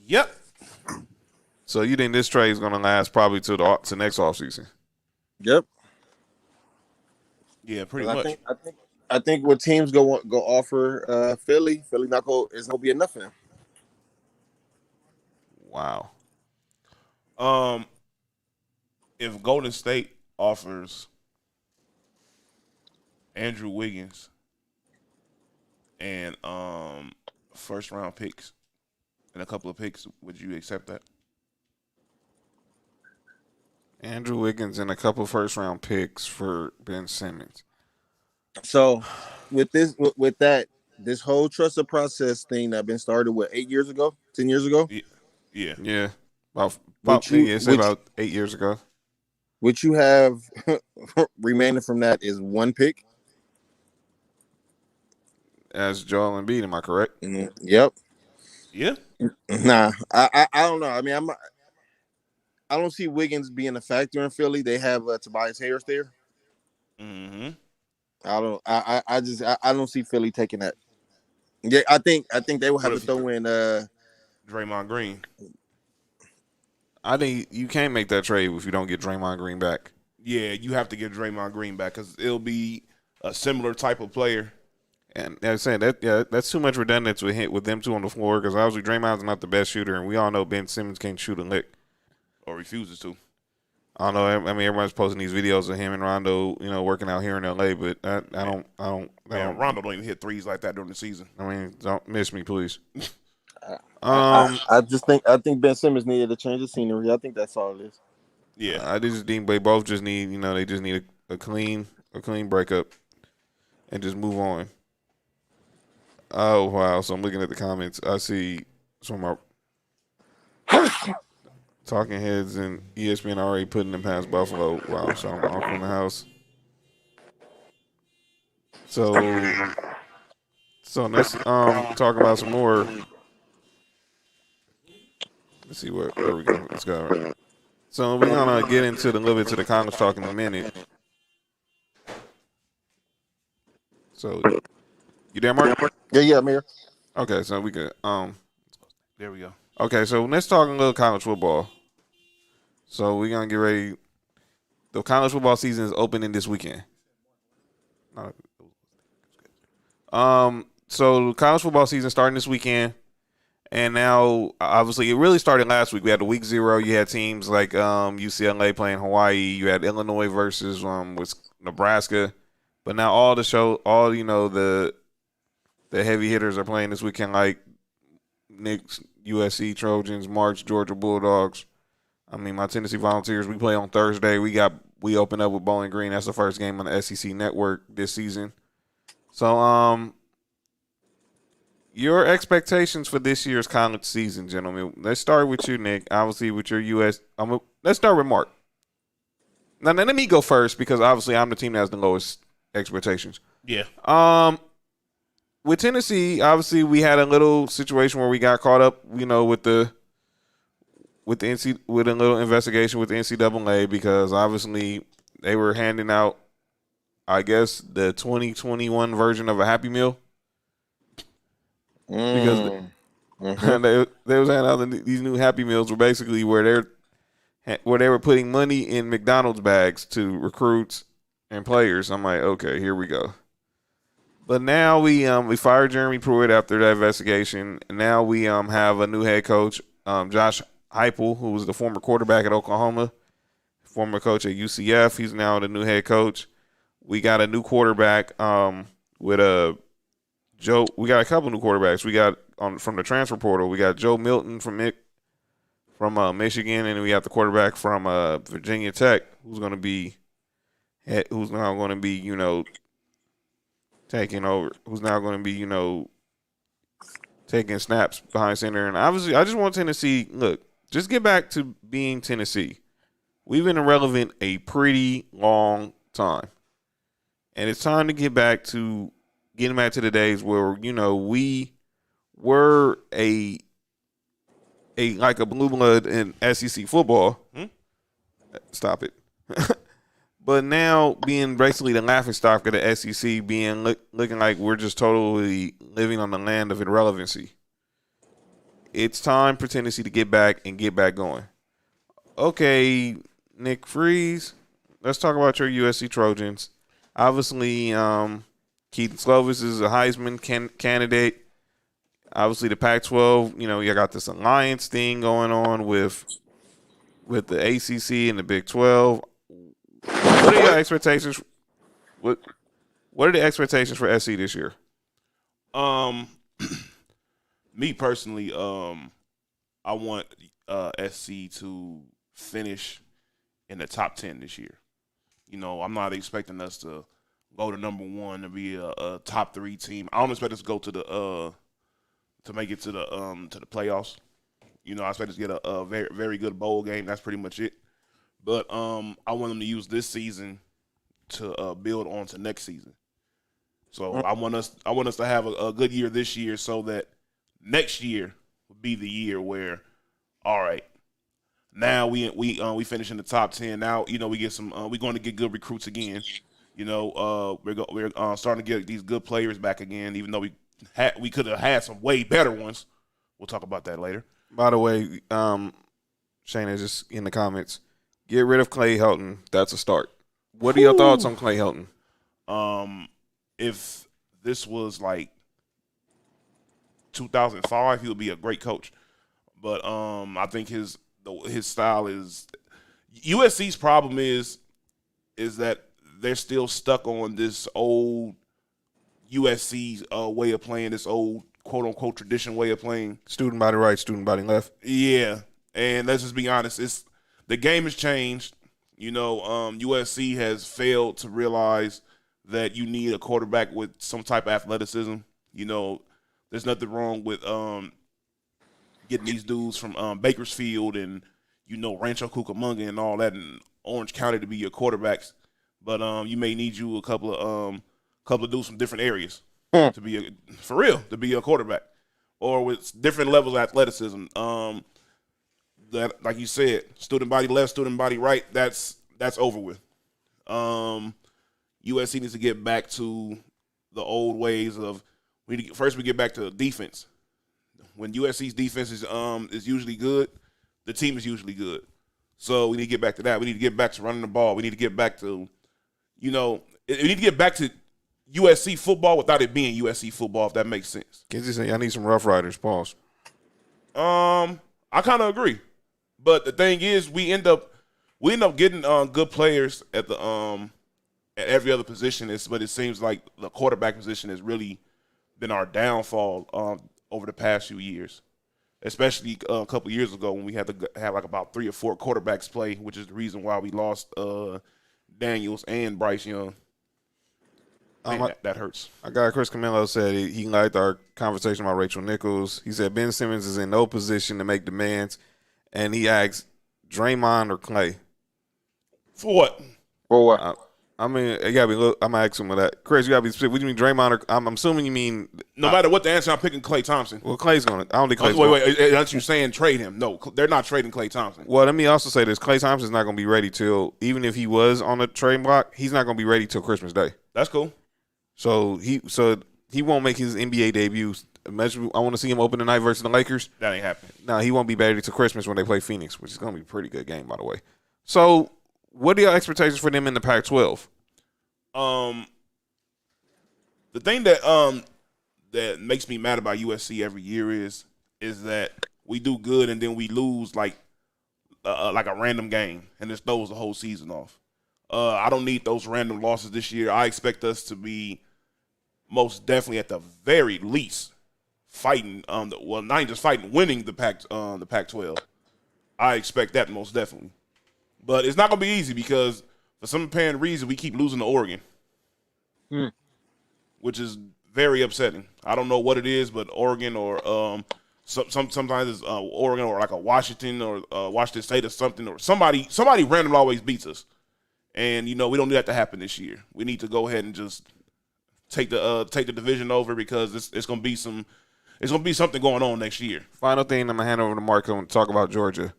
Yep. So you think this trade is going to last probably to next offseason? Yep. Yeah, pretty much. I think what teams go offer Philly not is gonna be enough for him. Wow. If Golden State offers Andrew Wiggins and first round picks and a couple of picks, would you accept that? Andrew Wiggins and a couple of first round picks for Ben Simmons. So with this whole trusted process thing that been started 10 years ago? Yeah. About 8 years ago. What you have remaining from that is one pick. As Joel Embiid, am I correct? Yep. Yeah. Nah, I don't know. I mean, I don't see Wiggins being a factor in Philly. They have Tobias Harris there. Mm-hmm. I don't. I don't see Philly taking that. Yeah, I think they will have What to if throw in. Draymond Green? I think you can't make that trade if you don't get Draymond Green back. Yeah, you have to get Draymond Green back because it'll be a similar type of player. And I was saying that's too much redundance with them two on the floor because obviously Draymond's not the best shooter, and we all know Ben Simmons can't shoot a lick. Or refuses to. I don't know. I mean, everyone's posting these videos of him and Rondo, working out here in LA, but I don't. Man, Rondo don't even hit threes like that during the season. I mean, don't miss me, please. I just think Ben Simmons needed a change of scenery. I think that's all it is. Yeah. I just think they both just need, they just need a clean breakup and just move on. Oh wow! So I'm looking at the comments. I see some of my talking heads and ESPN already putting them past Buffalo. Wow! So I'm off in the house. So let's talk about some more. Let's see where we go. Let's go. So we're gonna get into a little bit to the college talk in a minute. So you there, Mark? Yeah, I'm here. Okay, so we good. There we go. Okay, so let's talk a little college football. So we're gonna get ready. The college football season is opening this weekend. So the college football season starting this weekend, and now obviously it really started last week. We had the week 0. You had teams like UCLA playing Hawaii. You had Illinois versus with Nebraska, but now all the heavy hitters are playing this weekend, like Knicks, USC Trojans, March, Georgia Bulldogs. I mean, my Tennessee Volunteers, we play on Thursday. We open up with Bowling Green. That's the first game on the SEC network this season. So, your expectations for this year's college season, gentlemen. Let's start with you, Nick. Obviously, with your let's start with Mark. Now, let me go first because obviously I'm the team that has the lowest expectations. Yeah. With Tennessee, obviously we had a little situation where we got caught up, with a little investigation with the NCAA because obviously they were handing out, I guess, the 2021 version of a Happy Meal. Because they was handing out these new Happy Meals were basically where they were putting money in McDonald's bags to recruits and players. I'm like, okay, here we go. But now we fired Jeremy Pruitt after that investigation, and now we have a new head coach, Josh Heupel, who was the former quarterback at Oklahoma, former coach at UCF. He's now the new head coach. We got a new quarterback with Joe. We got a couple new quarterbacks. We got from the transfer portal. We got Joe Milton from Michigan, and we got the quarterback from Virginia Tech, who's now going to be taking over. Who's now going to be taking snaps behind center. And obviously, I just want Tennessee. Look, just get back to being Tennessee. We've been irrelevant a pretty long time, and it's time to get back to getting back to the days where we were a like a blue blood in SEC football. Stop it. But now being basically the laughingstock of the SEC, looking like we're just totally living on the land of irrelevancy. It's time for Tennessee to get back going. Okay, Nick Freeze, let's talk about your USC Trojans. Obviously, Keaton Slovis is a Heisman candidate. Obviously, the Pac-12, you got this alliance thing going on with the ACC and the Big 12. What are your expectations? What are the expectations for SC this year? Me personally, I want SC to finish in the top 10 this year. I'm not expecting us to go to number 1 to be a top 3 team. I don't expect us to go to make it to the playoffs. I expect us to get a very, very good bowl game. That's pretty much it. But I want them to use this season to build on to next season. So I want us to have a good year this year so that next year will be the year where, all right, Now we finish in the top 10. Now we get some. We're going to get good recruits again. We're starting to get these good players back again. Even though we could have had some way better ones. We'll talk about that later. By the way, Shayna just in the comments, get rid of Clay Helton. That's a start. What are your thoughts on Clay Helton? If this was like 2005, he would be a great coach. But I think his style is USC's problem is that they're still stuck on this old USC way of playing, this old quote unquote tradition way of playing. Student body right, student body left. Yeah, and let's just be honest, the game has changed. USC has failed to realize that you need a quarterback with some type of athleticism. There's nothing wrong with getting these dudes from Bakersfield and Rancho Cucamonga and all that in Orange County to be your quarterbacks, but you may need you a couple of dudes from different areas to be a quarterback, or with different levels of athleticism. That, like you said, student body left, student body right. That's over with. USC needs to get back to the old ways of. We get back to defense. When USC's defense is usually good, the team is usually good. So we need to get back to that. We need to get back to running the ball. We need to get back to, we need to get back to USC football without it being USC football, if that makes sense. Kids say I need some Rough Riders. Pause. I kind of agree, but the thing is, we end up getting good players at at every other position. But it seems like the quarterback position has really been our downfall over the past few years, especially a couple years ago when we had to have like about 3 or 4 quarterbacks play, which is the reason why we lost Daniels and Bryce Young. That hurts. Our guy Chris Camillo said he liked our conversation about Rachel Nichols. He said Ben Simmons is in no position to make demands, and he asked Draymond or Clay. For what? For what? I mean, it gotta be. I'm gonna ask him with that. Chris, you gotta be specific. What do you mean, Draymond? Or I'm assuming you mean no matter what the answer. I'm picking Klay Thompson. Well, Clay's gonna. I don't think Clay's. Wait. That's you saying trade him? No, they're not trading Klay Thompson. Well, let me also say this: Klay Thompson's not gonna be ready till, even if he was on the trade block, he's not gonna be ready till Christmas Day. That's cool. So he won't make his NBA debut. Imagine, I want to see him open tonight versus the Lakers. That ain't happening. No, he won't be ready till Christmas when they play Phoenix, which is gonna be a pretty good game, by the way. So, what are your expectations for them in the Pac-12? The thing that makes me mad about USC every year is that we do good and then we lose like a random game and it throws the whole season off. I don't need those random losses this year. I expect us to be most definitely at the very least fighting. Not even just fighting, winning the Pac-12. I expect that most definitely, but it's not gonna be easy because for some apparent reason we keep losing to Oregon. Which is very upsetting. I don't know what it is, but Oregon or sometimes it's Oregon or like a Washington or Washington State or something, or somebody randomly always beats us. And we don't need that to happen this year. We need to go ahead and just take the division over because it's gonna be something going on next year. Final thing, I'm gonna hand over to Mark and talk about Georgia.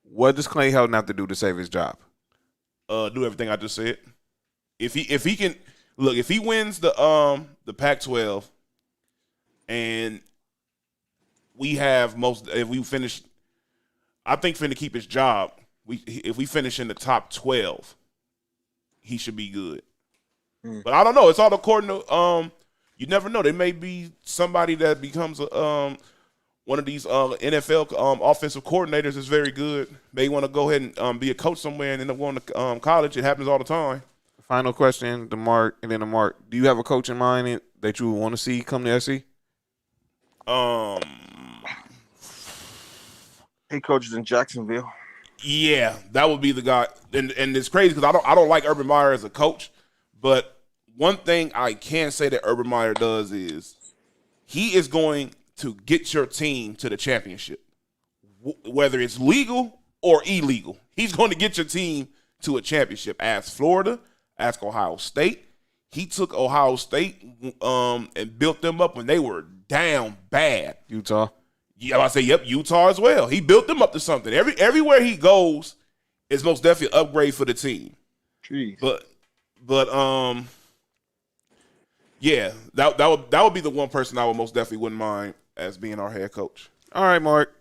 What does Clay Helton have to do to save his job? Do everything I just said. If he can. Look, if he wins the Pac-12 and if we finish, I think finna keep his job. If we finish in the top 12, he should be good. But I don't know. It's all according to you never know. There may be somebody that becomes one of these NFL offensive coordinators is very good. May want to go ahead and be a coach somewhere and end up going to college. It happens all the time. Final question to Mark, and then to Mark. Do you have a coach in mind that you would want to see come to SC? He coaches in Jacksonville. Yeah, that would be the guy. And it's crazy because I don't like Urban Meyer as a coach, but one thing I can say that Urban Meyer does is he is going to get your team to the championship, whether it's legal or illegal. He's going to get your team to a championship. Ask Florida. Ask Ohio State. He took Ohio State and built them up when they were down bad. Utah. Yeah, I say, yep, Utah as well. He built them up to something. Everywhere he goes is most definitely an upgrade for the team. Jeez. But yeah, that would be the one person I would most definitely wouldn't mind as being our head coach. All right, Mark.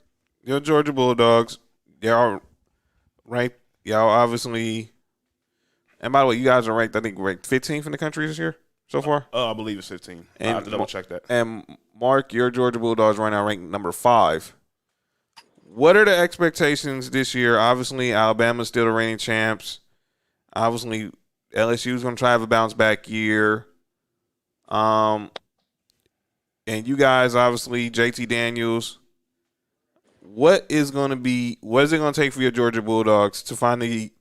Your Georgia Bulldogs. Y'all ranked. Y'all obviously. And by the way, you guys are ranked, I think, ranked 15th in the country this year so far. I believe it's 15. I have to double check that. And Mark, your Georgia Bulldogs right now ranked number 5. What are the expectations this year? Obviously, Alabama's still the reigning champs. Obviously, LSU's going to try to have a bounce back year. And you guys, obviously, JT Daniels. What is it going to take for your Georgia Bulldogs to finally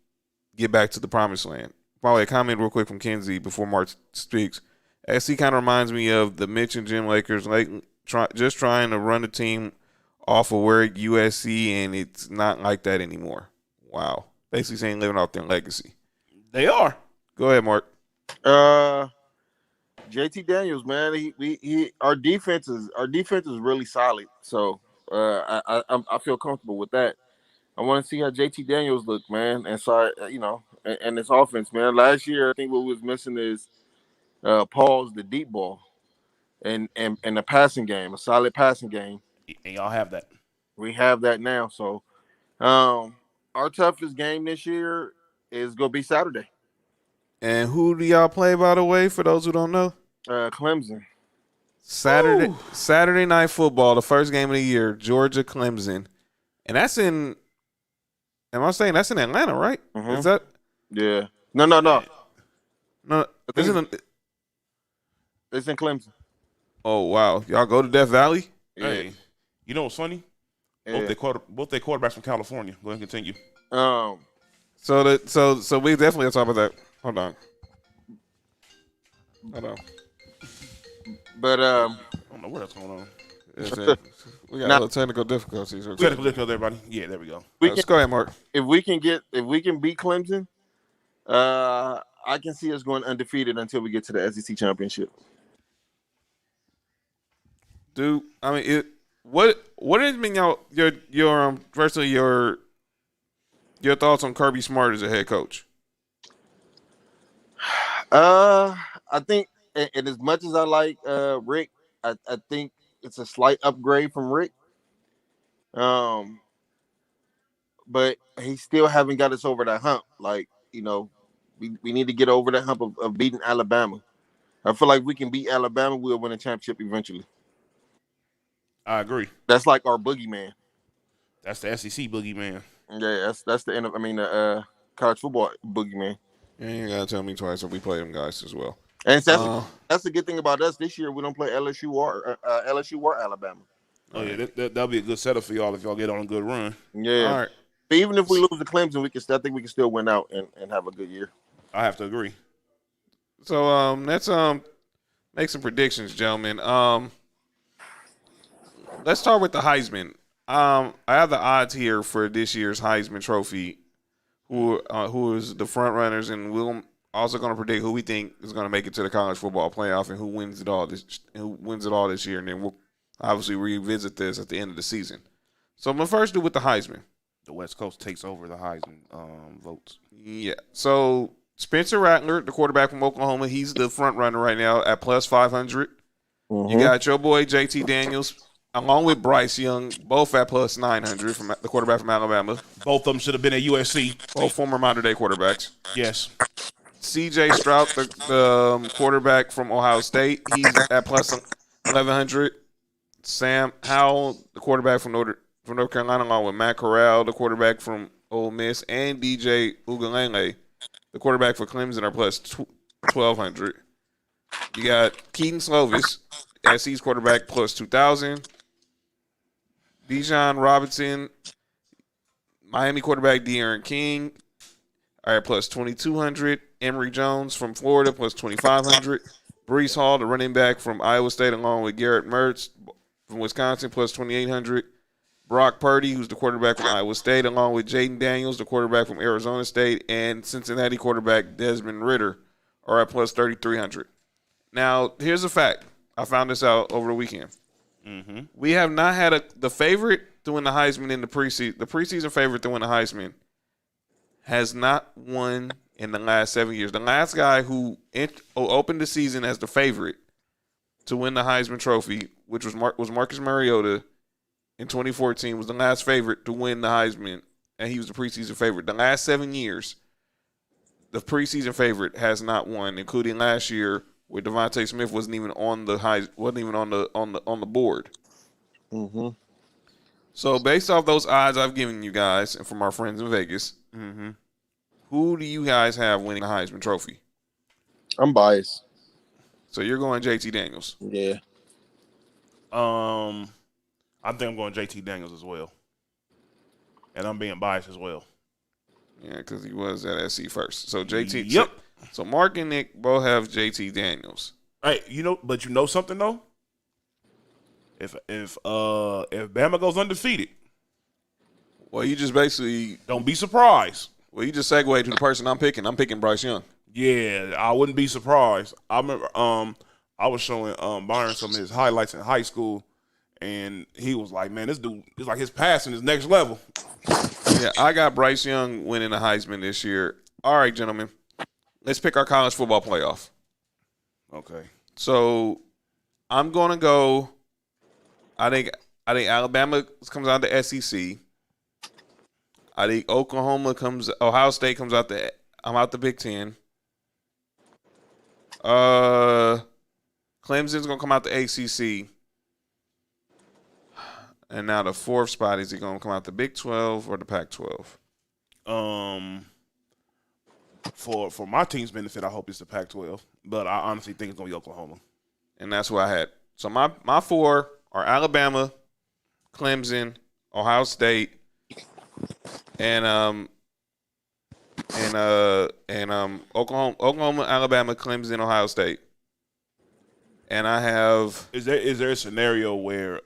get back to the promised land? Probably a comment real quick from Kenzie before Mark speaks. SC kind of reminds me of the Mitch and Jim Lakers, just trying to run the team off of where USC, and it's not like that anymore. Wow. Basically saying living off their legacy. They are. Go ahead, Mark. JT Daniels, man, our defense is really solid. So I feel comfortable with that. I want to see how JT Daniels look, man, and this offense, man. Last year, I think what was missing is Paul's the deep ball and the passing game, a solid passing game. And y'all have that. We have that now. So our toughest game this year is gonna be Saturday. And who do y'all play, by the way, for those who don't know? Clemson. Saturday night football, the first game of the year, Georgia Clemson. And that's in that's in Atlanta, right? Mm-hmm. Is that? Yeah. No. No. It's in Clemson. Oh, wow. Y'all go to Death Valley? Yeah. Hey, you know what's funny? Yeah. Both their quarterbacks from California. Go ahead and continue. So we definitely will talk about that. Hold on. But I don't know what that's going on. We got a little technical difficulties. Technical difficulty, everybody. Yeah, there we go. Let's go ahead, Mark. If we can beat Clemson, I can see us going undefeated until we get to the SEC championship. Dude, I mean, what has been your personally your thoughts on Kirby Smart as a head coach? I think, and as much as I like Rick, I think it's a slight upgrade from Rick. But he still haven't got us over that hump. Like, we need to get over that hump of beating Alabama. I feel like we can beat Alabama, we'll win a championship eventually. I agree. That's like our boogeyman. That's the SEC boogeyman. Yeah, that's the end of. the college football boogeyman. Yeah, you gotta tell me twice if we play them guys as well. And that's the good thing about us this year. We don't play LSU or Alabama. Oh yeah, that'll be a good setup for y'all if y'all get on a good run. Yeah. All right. But even if we lose to Clemson, I think we can still win out and have a good year. I have to agree. So let's make some predictions, gentlemen. Let's start with the Heisman. I have the odds here for this year's Heisman Trophy. Who is the front runners, and we're also going to predict who we think is going to make it to the college football playoff and who wins it all this year, and then we'll obviously revisit this at the end of the season. So I'm going to first do with the Heisman. The West Coast takes over the Heisman votes. Yeah. So Spencer Rattler, the quarterback from Oklahoma, he's the front runner right now at plus 500. Mm-hmm. You got your boy JT Daniels, along with Bryce Young, both at plus 900 from the quarterback from Alabama. Both of them should have been at USC. Both former modern-day quarterbacks. Yes. C.J. Stroud, the quarterback from Ohio State, he's at plus 1,100. Sam Howell, the quarterback from North Carolina, along with Matt Corral, the quarterback from Ole Miss, and DJ Uiagalelei, the quarterback for Clemson, are plus 1,200. You got Keaton Slovis, SC's quarterback, plus 2,000. Bijan Robinson, Miami quarterback De'Aaron King, all right, plus 2,200. Emory Jones from Florida, plus 2,500. Breece Hall, the running back from Iowa State, along with Garrett Mertz from Wisconsin, plus 2,800. Brock Purdy, who's the quarterback from Iowa State, along with Jaden Daniels, the quarterback from Arizona State, and Cincinnati quarterback Desmond Ridder, are at plus 3,300. Now, here's a fact. I found this out over the weekend. Mm-hmm. We have not had the favorite to win the Heisman in the preseason. The preseason favorite to win the Heisman has not won in the last 7 years. The last guy who opened the season as the favorite to win the Heisman Trophy, which was Marcus Mariota in 2014, was the last favorite to win the Heisman, and he was the preseason favorite. The last 7 years, the preseason favorite has not won, including last year where Devontae Smith wasn't even on the board. Mm-hmm. So based off those odds I've given you guys, and from our friends in Vegas, who do you guys have winning the Heisman Trophy? I'm biased. So you're going JT Daniels. Yeah. I think I'm going JT Daniels as well, and I'm being biased as well. Yeah, because he was at SC first. So JT. Yep. So Mark and Nick both have JT Daniels. Hey, but you know something though? If Bama goes undefeated, Well, you just basically don't be surprised. Well, you just segued to the person I'm picking. I'm picking Bryce Young. Yeah, I wouldn't be surprised. I remember I was showing Byron some of his highlights in high school, and he was like, "Man, this dude is like his passing is next level." Yeah, I got Bryce Young winning the Heisman this year. All right, gentlemen, let's pick our college football playoff. Okay. So I'm gonna go. I think Alabama comes out the SEC. I think Ohio State comes out the Big Ten. Clemson's gonna come out the ACC. And now the fourth spot, is he gonna come out the Big 12 or the Pac-12? For my team's benefit, I hope it's the Pac-12, but I honestly think it's gonna be Oklahoma. And that's what I had. So my four are Alabama, Clemson, Ohio State, and Oklahoma, Alabama, Clemson, Ohio State. And I have Is there a scenario where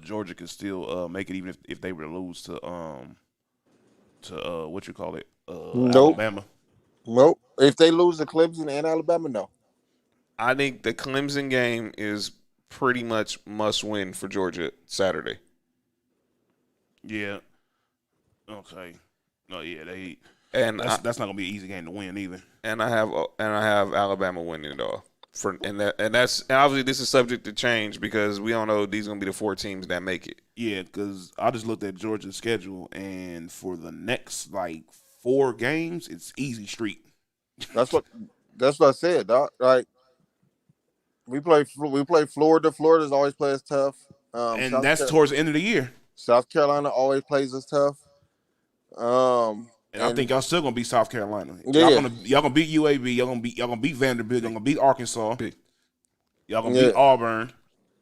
Georgia can still make it even if they were to lose to what you call it Nope. Alabama? Nope. If they lose to Clemson and Alabama, no. I think the Clemson game is pretty much must win for Georgia Saturday. Yeah. Okay. No, yeah, And that's not gonna be an easy game to win either. and I have Alabama winning it all. And obviously this is subject to change because we don't know if these are gonna be the four teams that make it. Yeah, because I just looked at Georgia's schedule, and for the next 4 games, it's easy street. That's what I said, dog. Like we play Florida. Florida's always play us tough. And that's towards the end of the year. South Carolina always plays us tough. And I think y'all still gonna beat South Carolina. Yeah. Y'all gonna beat UAB. Y'all gonna beat Vanderbilt. Y'all gonna beat Arkansas. Y'all gonna beat Auburn.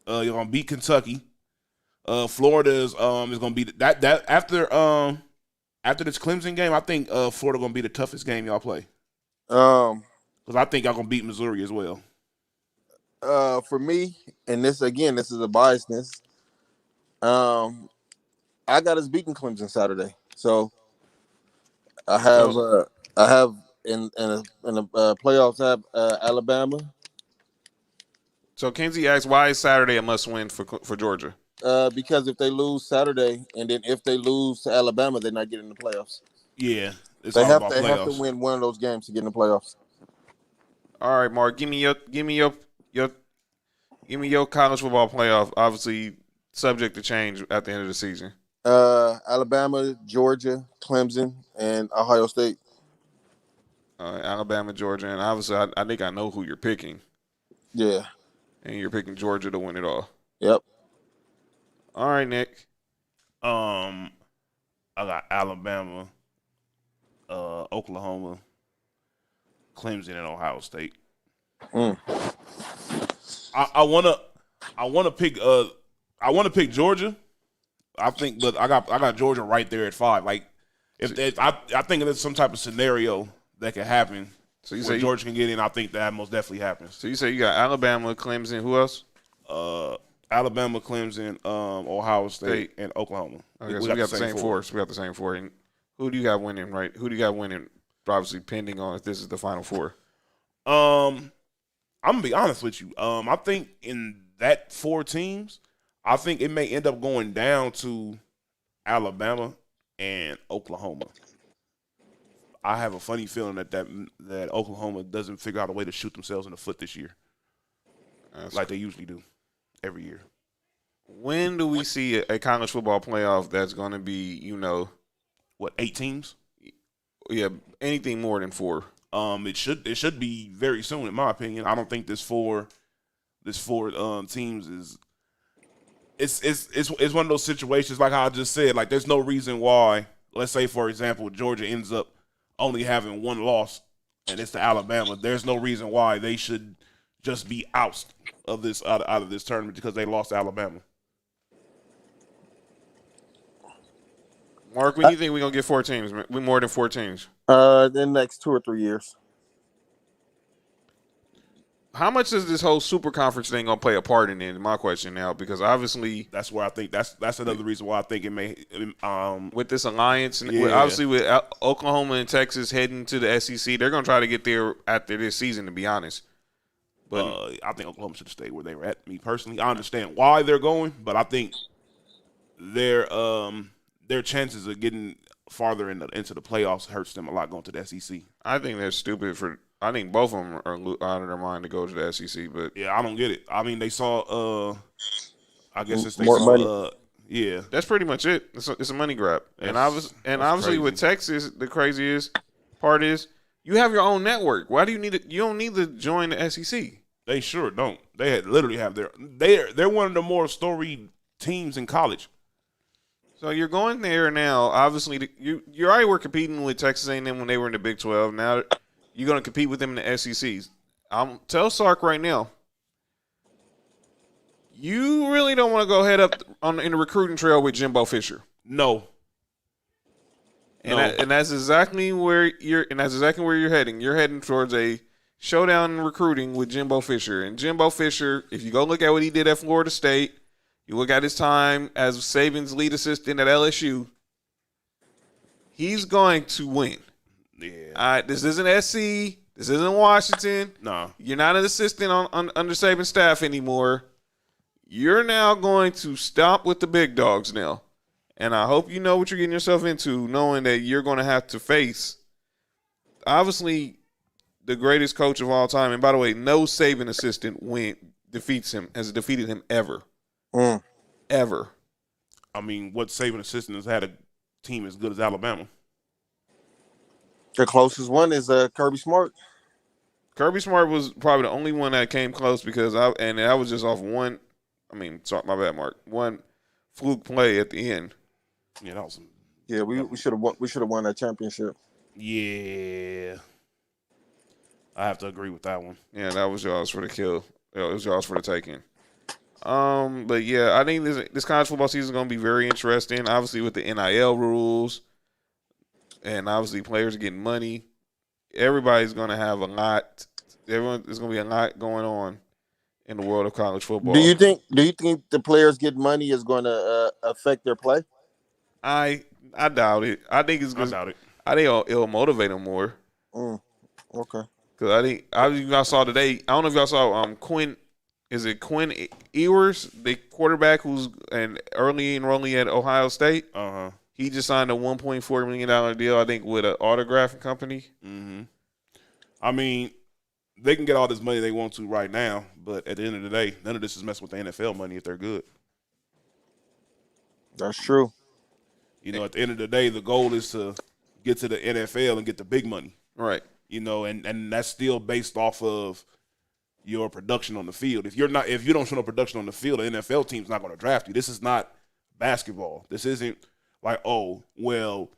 Y'all gonna beat Kentucky. Florida is gonna be that after this Clemson game. I think Florida gonna be the toughest game y'all play. Because I think y'all gonna beat Missouri as well. For me, and this is a biasness. I got us beating Clemson Saturday, so I have in the playoffs I have Alabama. So Kenzie asks, why is Saturday a must win for Georgia? Because if they lose Saturday and then if they lose to Alabama, they're not getting in the playoffs. Yeah, they have to win one of those games to get in the playoffs. All right, Mark, give me your college football playoff. Obviously, subject to change at the end of the season. Alabama, Georgia, Clemson, and Ohio State. Alabama, Georgia, and obviously, I think I know who you're picking. Yeah. And you're picking Georgia to win it all. Yep. All right, Nick. I got Alabama, Oklahoma, Clemson, and Ohio State. I wanna pick Georgia. I think, but I got Georgia right there at 5. I think there's some type of scenario that can happen. So you say Georgia can get in. I think that most definitely happens. So you say you got Alabama, Clemson. Who else? Alabama, Clemson, Ohio State, and Oklahoma. Okay, so we got the same 4. So we got the same 4. And who do you got winning? Right? Who do you got winning? Obviously, pending on if this is the final 4. I I'm gonna be honest with you. I think in that 4 teams, I think it may end up going down to Alabama and Oklahoma. I have a funny feeling that Oklahoma doesn't figure out a way to shoot themselves in the foot this year, like they usually do every year. When do we see a college football playoff that's going to be, What, 8 teams? yeah, anything more than 4? It should be very soon, in my opinion. I don't think this four teams is. It's one of those situations like how I just said. Like, there's no reason why. Let's say, for example, Georgia ends up only having 1 loss, and it's to Alabama. There's no reason why they should just be ousted of this out of this tournament because they lost to Alabama. Mark, when do you think we're going to get 4 teams? We more than 4 teams? The next 2 or 3 years. How much is this whole super conference thing going to play a part in it? My question now, because obviously That's where I think that's another reason why I think it may. with this alliance, and Yeah. obviously with Oklahoma and Texas heading to the SEC, they're going to try to get there after this season, to be honest. But I think Oklahoma should have stayed where they were at. Me personally, I understand why they're going, but I think their chances of getting farther into the playoffs hurts them a lot going to the SEC. I think they're stupid I think both of them are out of their mind to go to the SEC. But Yeah, I don't get it. I mean, they saw. I guess it's they More saw. money. Yeah, that's pretty much it. It's a money grab. And obviously with Texas, the craziest part is you have your own network. Why do you need it? You don't need to join the SEC. they sure don't. They literally have they're one of the more storied teams in college. So you're going there now. Obviously, you already were competing with Texas A&M when they were in the Big 12. Now you're going to compete with them in the SECs. Tell Sark right now, you really don't want to go head up in the recruiting trail with Jimbo Fisher. No. And that's exactly where you're heading. You're heading towards a showdown in recruiting with Jimbo Fisher. And Jimbo Fisher, if you go look at what he did at Florida State, you look at his time as Saban's lead assistant at LSU, he's going to win. Yeah. This isn't SC. This isn't Washington. No. You're not an assistant under Saban's staff anymore. You're now going to stop with the big dogs now. And I hope you know what you're getting yourself into, knowing that you're going to have to face, obviously, the greatest coach of all time. And by the way, no Saban assistant has defeated him ever. Ever. I mean, what Saban assistant has had a team as good as Alabama? The closest one is Kirby Smart. Kirby Smart was probably the only one that came close because that was just off one. I mean, sorry, my bad, Mark. One fluke play at the end. Yeah, that was. Yeah, we should have won that championship. Yeah, I have to agree with that one. Yeah, that was yours for the kill. It was yours for the taking. But yeah, I think this college football season is going to be very interesting. Obviously, with the NIL rules, and obviously players are getting money. Everybody's going to have a lot. There's going to be a lot going on in the world of college football. Do you think the players get money is going to affect their play? I doubt it. I think it's good. I doubt it. I think it'll motivate them more. Okay. Because I saw today. I don't know if y'all saw Quinn. Is it Quinn Ewers, the quarterback who's an early enrollee at Ohio State? He just signed a $1.4 million deal, I think, with an autograph company. Mm-hmm. I mean, they can get all this money they want to right now, but at the end of the day, none of this is messing with the NFL money if they're good. That's true. You know, at the end of the day, the goal is to get to the NFL and get the big money. Right. You know, and that's still based off of your production on the field. If you don't show no production on the field, the NFL team's not going to draft you. This is not basketball. This isn't like, oh, well,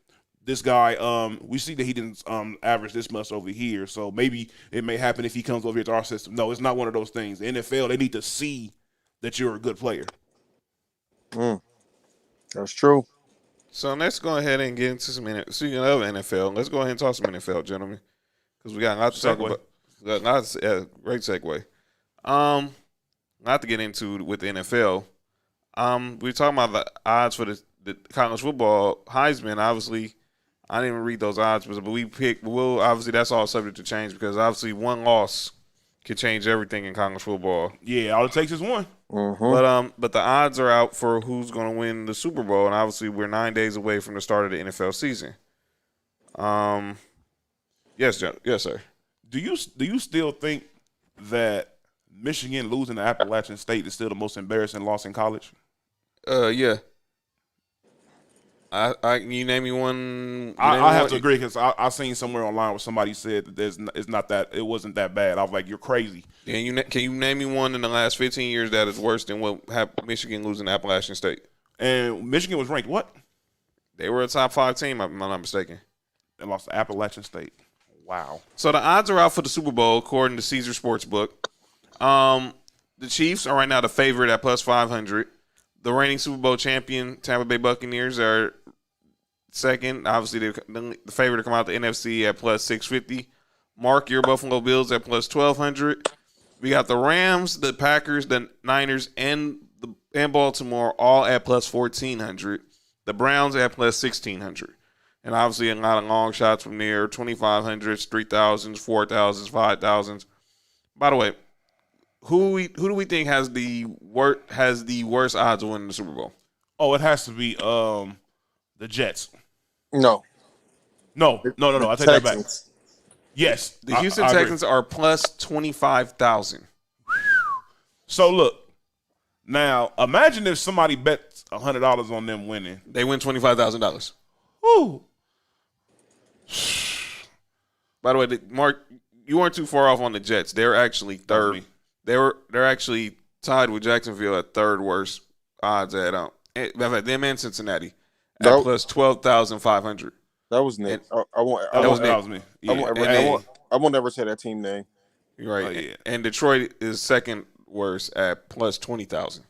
this guy, we see that he didn't average this much over here, so maybe it may happen if he comes over here to our system. No, it's not one of those things. The NFL, they need to see that you're a good player. That's true. So let's go ahead and get into some speaking of NFL. Let's go ahead and talk some NFL, gentlemen, because we got a lot to talk about. Great segue. Not to get into with the NFL. We're talking about the odds for the college football Heisman. Obviously, I didn't even read those odds, but we picked. Well, obviously, that's all subject to change because obviously one loss could change everything in college football. Yeah, all it takes is one. But the odds are out for who's going to win the Super Bowl, and obviously we're 9 days away from the start of the NFL season. Yes, sir. Do you still think that Michigan losing to Appalachian State is still the most embarrassing loss in college? Yeah. Can you name me one? I have to agree because I seen somewhere online where somebody said that it wasn't that bad. I was like, you're crazy. Can you name me one in the last 15 years that is worse than what happened Michigan losing to Appalachian State? And Michigan was ranked what? They were a top 5 team, if I'm not mistaken. They lost to Appalachian State. Wow. So the odds are out for the Super Bowl according to Caesar Sportsbook. The Chiefs are right now the favorite at plus 500. The reigning Super Bowl champion Tampa Bay Buccaneers are second. Obviously, the favorite to come out the NFC at plus 650. Mark your Buffalo Bills at plus 1,200. We got the Rams, the Packers, the Niners, and Baltimore all at plus 1,400. The Browns at plus 1,600. And obviously a lot of long shots from there, 2,500s, 3,000s, 4,000s, 5,000s. By the way, who do we think has the worst odds of winning the Super Bowl? Oh, it has to be the Jets. No. I take that back. Yes, The Houston Texans are plus 25,000. So look, now imagine if somebody bets $100 on them winning. They win $25,000. Woo. By the way, Mark, you weren't too far off on the Jets. They're actually third. They're actually tied with Jacksonville at third worst odds at them and Cincinnati at plus 12,500. That was Nick. That was me. Yeah. I won't ever say that team name. Right. Oh, yeah. And Detroit is second worst at plus 20,000.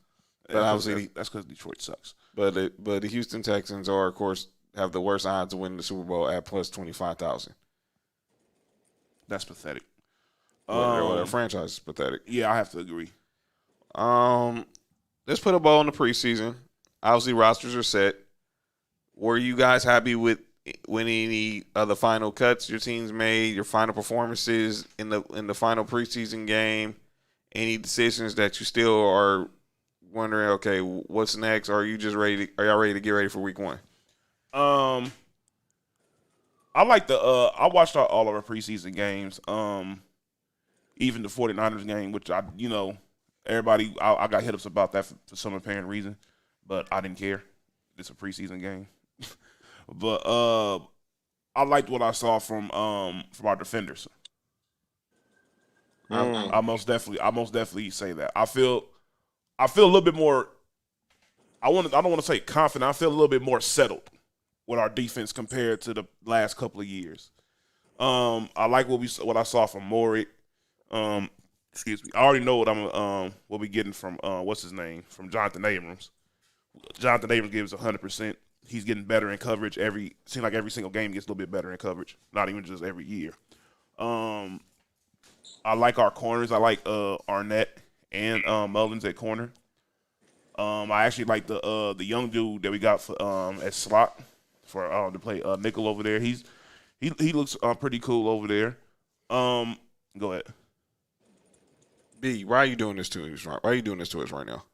But obviously that's because Detroit sucks. But the Houston Texans are, of course, have the worst odds of winning the Super Bowl at plus 25,000. That's pathetic. Their franchise is pathetic. Yeah, I have to agree. Let's put a bow on the preseason. Obviously, rosters are set. Were you guys happy with winning any of the final cuts your teams made, your final performances in the final preseason game? Any decisions that you still are wondering, okay, what's next? Or are you just ready? Are y'all ready to get ready for week 1? I like I watched all of our preseason games. Even the 49ers game, which everybody, I got hit ups about that for some apparent reason, but I didn't care. It's a preseason game. But I liked what I saw from our defenders. I most definitely say that. I feel a little bit more. I don't want to say confident. I feel a little bit more settled with our defense compared to the last couple of years. I like what I saw from Maury. Excuse me. I already know what we getting from what's his name, from Jonathan Abrams. Jonathan Abrams gives 100%. He's getting better in coverage seems like every single game gets a little bit better in coverage. Not even just every year. I like our corners. I like Arnett and Mullins at corner. I actually like the young dude that we got for at slot for to play nickel over there. He looks pretty cool over there. Go ahead. B, why are you doing this to us? Why are you doing this to us right now?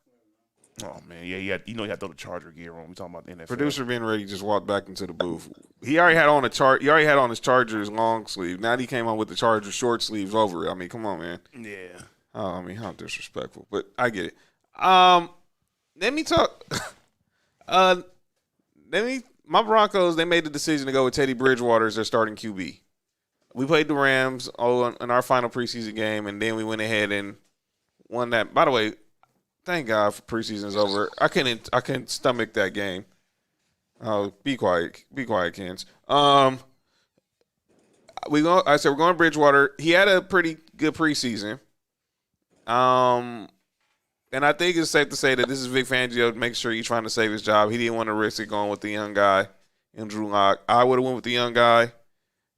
Oh man, yeah. You have to throw the Charger gear on. We talking about the NFL. Producer being ready just walked back into the booth. He already had on He already had on his Chargers long sleeve. Now he came on with the Chargers short sleeves over it. I mean, come on, man. Yeah. Oh, I mean, how disrespectful. But I get it. Let me talk. My Broncos, they made the decision to go with Teddy Bridgewater as their starting QB. We played the Rams in our final preseason game, and then we went ahead and won that. By the way, thank God for preseason's over. I couldn't stomach that game. Oh, be quiet, Kens. I said we're going to Bridgewater. He had a pretty good preseason. And I think it's safe to say that this is Vic Fangio making sure he's trying to save his job. He didn't want to risk it going with the young guy and Drew Lock. I would have went with the young guy.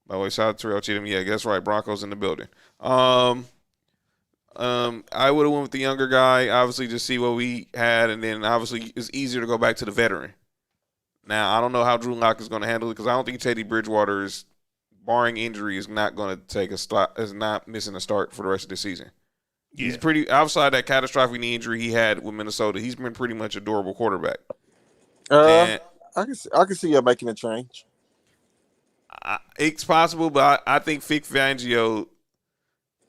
By the way, shout out to Terrell Cheatham. Yeah, that's right. Broncos in the building. I would have went with the younger guy, obviously, to see what we had, and then obviously it's easier to go back to the veteran. Now, I don't know how Drew Lock is going to handle it because I don't think Teddy Bridgewater is barring injury, is not going to take a start. Is not missing a start for the rest of the season. Yeah. He's pretty outside that catastrophic knee injury he had with Minnesota. He's been pretty much a durable quarterback. And I can see you making a change. it's possible, but I think Vic Fangio,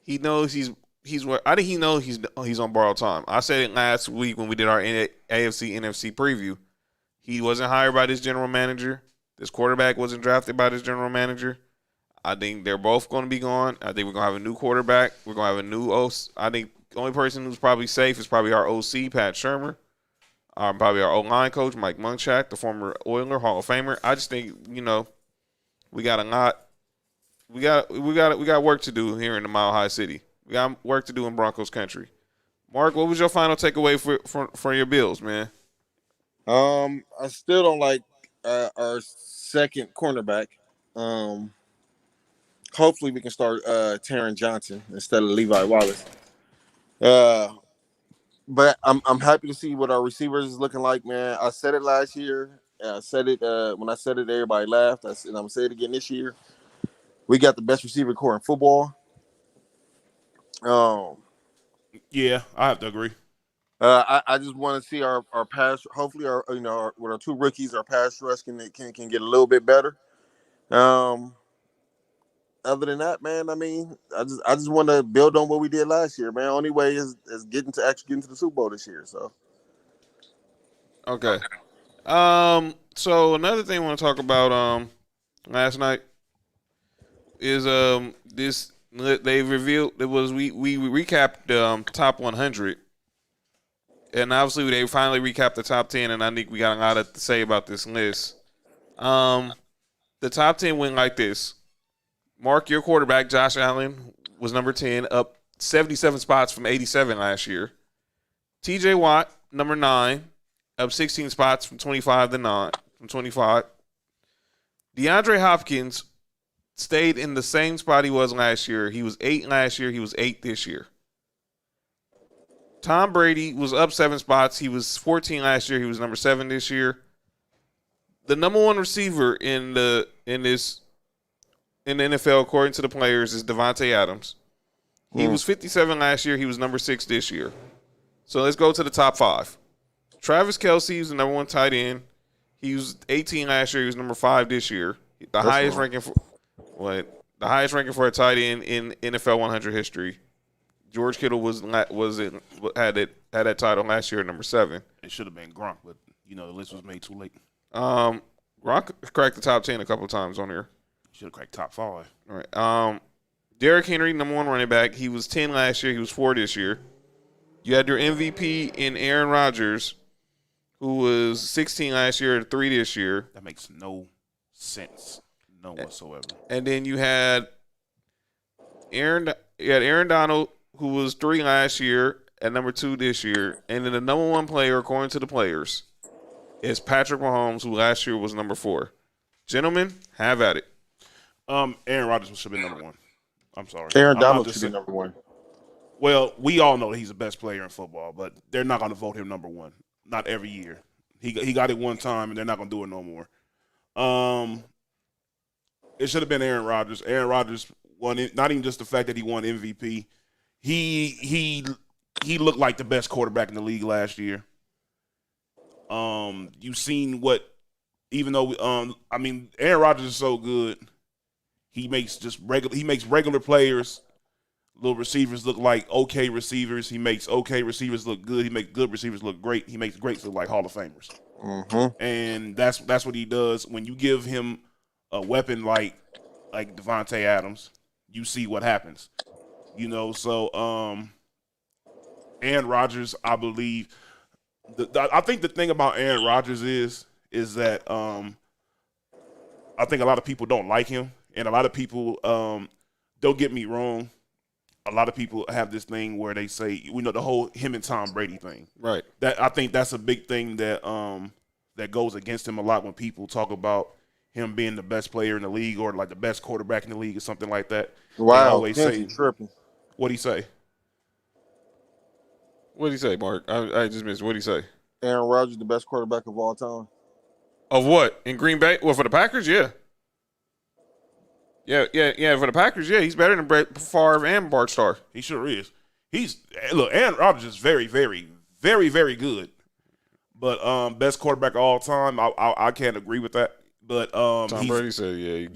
he knows he's where I think he knows he's on borrowed time. I said it last week when we did our AFC NFC preview. He wasn't hired by this general manager. This quarterback wasn't drafted by this general manager. I think they're both going to be gone. I think we're going to have a new quarterback. We're going to have a new OC. I think the only person who's probably safe is probably our OC, Pat Shermer. Probably our O-line coach, Mike Munchak, the former Oiler Hall of Famer. I just think, we got a lot. We got work to do here in the Mile High City. We got work to do in Broncos country. Mark, what was your final takeaway for your Bills, man? I still don't like our second cornerback. Hopefully we can start Taron Johnson instead of Levi Wallace. But I'm happy to see what our receivers is looking like, man. I said it last year. I said it when I said it, everybody laughed. And I'm gonna say it again this year. We got the best receiver core in football. Yeah, I have to agree. I just want to see our pass. Hopefully, with our two rookies, our pass rush can get a little bit better. Other than that, man, I mean, I just want to build on what we did last year, man. Only way is getting to the Super Bowl this year. So, okay. So another thing I want to talk about last night is this they revealed it was we recapped top 100, and obviously they finally recapped the top 10, and I think we got a lot to say about this list. The top 10 went like this. Mark, your quarterback, Josh Allen, was number 10, up 77 spots from 87 last year. TJ Watt, number 9, up 16 spots from 25 to 9, from 25. DeAndre Hopkins stayed in the same spot he was last year. He was 8 last year. He was 8 this year. Tom Brady was up 7 spots. He was 14 last year. He was number 7 this year. The number 1 receiver in the NFL, according to the players, is Devontae Adams. He was 57 last year. He was number 6 this year. So let's go to the top 5. Travis Kelce is the number 1 tight end. He was 18 last year. He was number 5 this year. The highest ranking for a tight end in NFL 100 history. George Kittle had that title last year at number 7. It should have been Gronk, but the list was made too late. Gronk cracked the top 10 a couple of times on here. Should have cracked top 5. All right. Derrick Henry, number 1 running back. He was 10 last year. He was 4 this year. You had your MVP in Aaron Rodgers, who was 16 last year and 3 this year. That makes no sense, none whatsoever. And then you had Aaron Donald, who was 3 last year and number 2 this year. And then the number 1 player, according to the players, is Patrick Mahomes, who last year was number 4. Gentlemen, have at it. Aaron Rodgers should be number 1. I'm sorry. Aaron Donald should be number 1. Well, we all know that he's the best player in football, but they're not going to vote him number 1. Not every year. He got it one time, and they're not going to do it no more. It should have been Aaron Rodgers. Aaron Rodgers won it. Not even just the fact that he won MVP. He looked like the best quarterback in the league last year. You've seen what, even though Aaron Rodgers is so good. He makes regular players, little receivers look like okay receivers. He makes okay receivers look good. He makes good receivers look great. He makes greats look like Hall of Famers. Mm-hmm. And that's what he does. When you give him a weapon like Devontae Adams, you see what happens. So Aaron Rodgers, I believe. I think the thing about Aaron Rodgers is that I think a lot of people don't like him. And a lot of people, don't get me wrong, a lot of people have this thing where they say, the whole him and Tom Brady thing. Right. That I think that's a big thing that goes against him a lot when people talk about him being the best player in the league or like the best quarterback in the league or something like that. Wow, always say tripping. What'd he say? What'd he say, Mark? I just missed. What'd he say? Aaron Rodgers, the best quarterback of all time. Of what? In Green Bay? Well, for the Packers, yeah. Yeah. For the Packers, yeah, he's better than Brett Favre and Bart Starr. He sure is. Aaron Rodgers is very, very, very, very good. But best quarterback of all time, I can't agree with that. But Tom Brady said, "Yeah,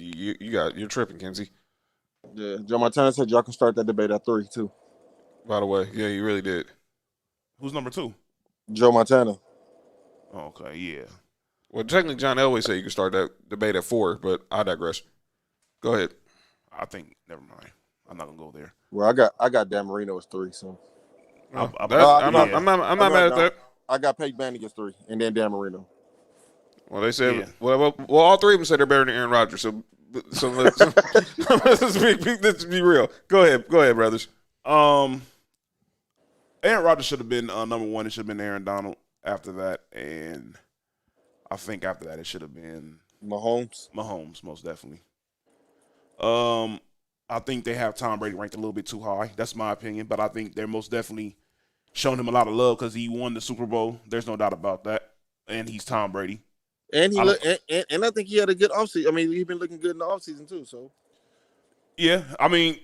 you're tripping, Kenzie." Yeah, Joe Montana said y'all can start that debate at 3 too. By the way, yeah, you really did. Who's number 2? Joe Montana. Okay, yeah. Well, technically, John Elway said you can start that debate at 4, but I digress. Go ahead. I think never mind. I'm not gonna go there. Well, I got Dan Marino as 3, so I'm not mad at that. I got Peyton Manning as 3, and then Dan Marino. Well, they said, well, all three of them said they're better than Aaron Rodgers. So let's be real. Go ahead, brothers. Aaron Rodgers should have been number 1. It should have been Aaron Donald after that, and I think after that it should have been Mahomes, most definitely. I think they have Tom Brady ranked a little bit too high. That's my opinion, but I think they're most definitely showing him a lot of love because he won the Super Bowl. There's no doubt about that, and he's Tom Brady. And I think he had a good offseason. I mean, he's been looking good in the offseason too. So, yeah, I mean,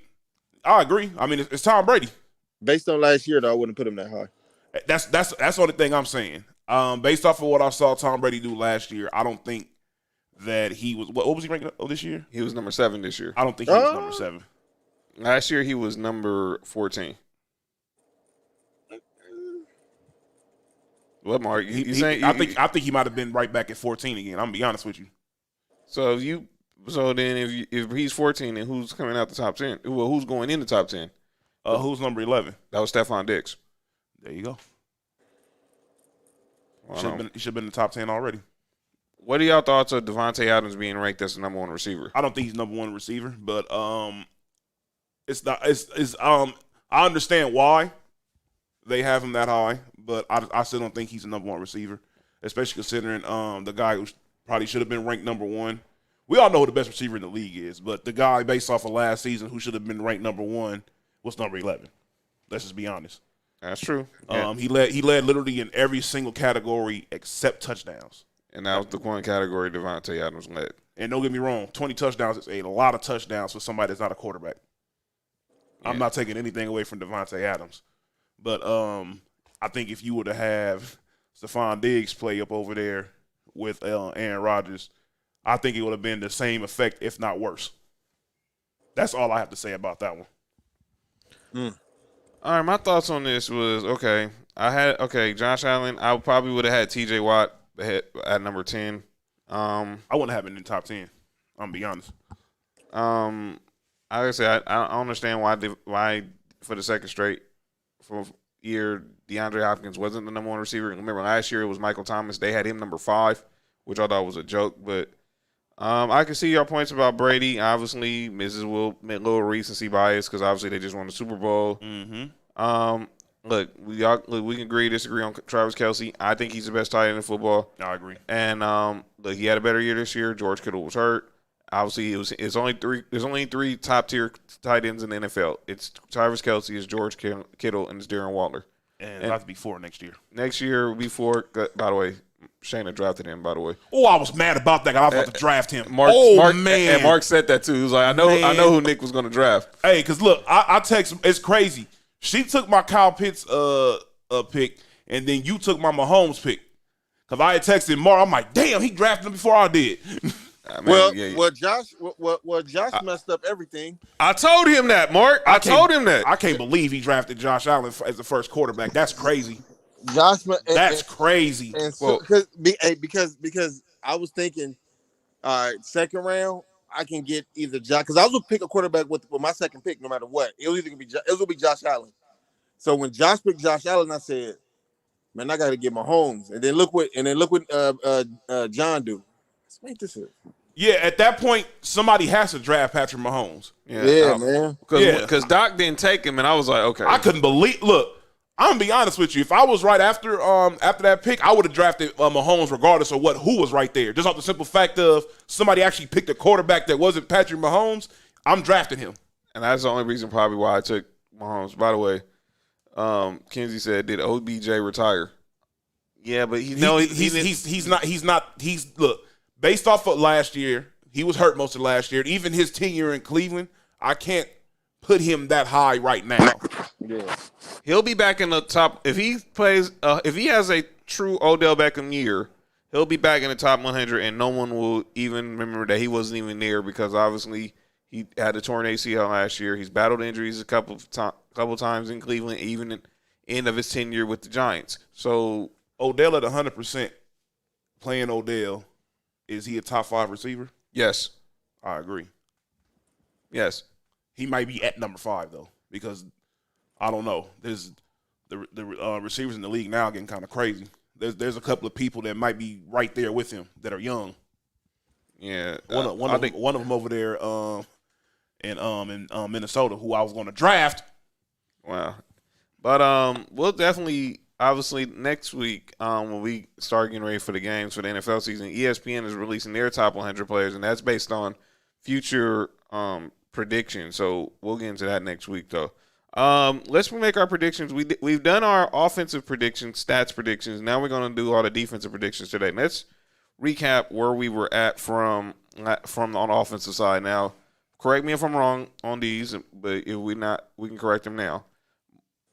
I agree. I mean, it's Tom Brady. Based on last year, though, I wouldn't put him that high. That's the only thing I'm saying. Based off of what I saw Tom Brady do last year, I don't think that he was. What was he ranked this year? He was number 7 this year. I don't think he was number 7. Last year he was number 14. What, Mark? I think he might have been right back at 14 again. I'm gonna be honest with you. So if he's 14, then who's coming out the top 10? Well, who's going in the top 10? Who's number 11? That was Stephon Diggs. There you go. Well, he should have been in the top 10 already. What are y'all thoughts of Devontae Adams being ranked as the number 1 receiver? I don't think he's number 1 receiver, but it's not. I understand why they have him that high, but I still don't think he's a number 1 receiver, especially considering the guy who probably should have been ranked number 1. We all know who the best receiver in the league is, but the guy based off of last season who should have been ranked number 1 was number 11. Let's just be honest. That's true. Yeah. He led literally in every single category except touchdowns. And that was the one category Devontae Adams led. And don't get me wrong, 20 touchdowns is a lot of touchdowns for somebody that's not a quarterback. Yeah. I'm not taking anything away from Devontae Adams. But I think if you were to have Stephon Diggs play up over there with Aaron Rodgers, I think it would have been the same effect, if not worse. That's all I have to say about that one. All right, my thoughts on this was, Josh Allen, I probably would have had TJ Watt at number 10. I wouldn't have him in the top 10. I'm going to be honest. I say I understand why for the second straight year DeAndre Hopkins wasn't the number 1 receiver. Remember last year it was Michael Thomas. They had him number 5, which I thought was a joke. But I can see your points about Brady. Obviously, Mrs. Will admit little recency bias because obviously they just won the Super Bowl. Mm-hmm. Look, we can agree, disagree on Travis Kelce. I think he's the best tight end in football. I agree. And look, he had a better year this year. George Kittle was hurt. Obviously, there's only 3 top tier tight ends in the NFL. It's Travis Kelce, it's George Kittle, and it's Darren Waller. And it'll have to be 4 next year. Next year will be 4. By the way, Shayna drafted him. By the way. Oh, I was mad about that. I was about to draft him. Mark, man. And Mark said that too. He was like, I know who Nick was going to draft. Hey, because look, I text him. It's crazy. She took my Kyle Pitts pick, and then you took my Mahomes pick. Because I had texted Mark. I'm like, damn, he drafted him before I did. Josh messed up everything. I told him that, Mark. I told him that. I can't believe he drafted Josh Allen as the first quarterback. That's crazy. That's crazy. And so, because I was thinking, all right, second round, I can get either Josh, because I was gonna pick a quarterback with my second pick, no matter what. It was gonna be Josh Allen. So when Josh picked Josh Allen, I said, man, I got to get Mahomes. And then look what John do. Let's make this up. Yeah, at that point, somebody has to draft Patrick Mahomes. Yeah, man. Because Doc didn't take him, and I was like, okay. I couldn't believe. Look, I'm gonna be honest with you. If I was right after that pick, I would have drafted Mahomes regardless of who was right there. Just off the simple fact of somebody actually picked a quarterback that wasn't Patrick Mahomes, I'm drafting him. And that's the only reason probably why I took Mahomes. By the way, Kenzie said, "Did OBJ retire?" Yeah, but he's not. Look, based off of last year, He was hurt most of last year. Even his tenure in Cleveland, I can't put him that high right now. Yeah. He'll be back in the top if he plays. If he has a true Odell Beckham year, he'll be back in the top 100, and no one will even remember that he wasn't even there because obviously he had a torn ACL last year. He's battled injuries a couple times in Cleveland, even at the end of his tenure with the Giants. So Odell at 100% playing Odell, is he a top 5 receiver? yes, I agree. yes. He might be at number 5 though, because I don't know. There's the receivers in the league now getting kind of crazy. There's a couple of people that might be right there with him that are young. Yeah, One of them over there in Minnesota who I was going to draft. Wow. But we'll definitely obviously next week when we start getting ready for the games for the NFL season, ESPN is releasing their top 100 players, and that's based on future predictions. So we'll get into that next week, though. Let's make our predictions. We've done our offensive predictions, stats predictions. Now we're going to do all the defensive predictions today. Let's recap where we were at from on the offensive side. Now, correct me if I'm wrong on these, but if we not, we can correct them now.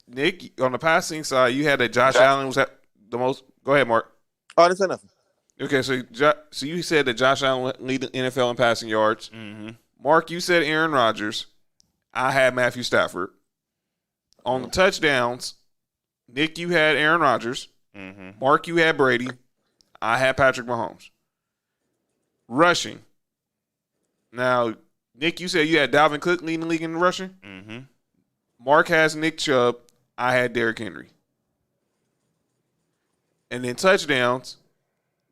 Nick, on the passing side, you had that Josh Allen was at the most. Go ahead, Mark. Oh, I didn't say nothing. Okay, so you said that Josh Allen lead the NFL in passing yards. Mm-hmm. Mark, you said Aaron Rodgers. I had Matthew Stafford. On the touchdowns, Nick, you had Aaron Rodgers. Mm-hmm. Mark, you had Brady. I had Patrick Mahomes. Rushing. Now, Nick, you said you had Dalvin Cook leading the league in rushing. Mm-hmm. Mark has Nick Chubb. I had Derrick Henry. And then touchdowns,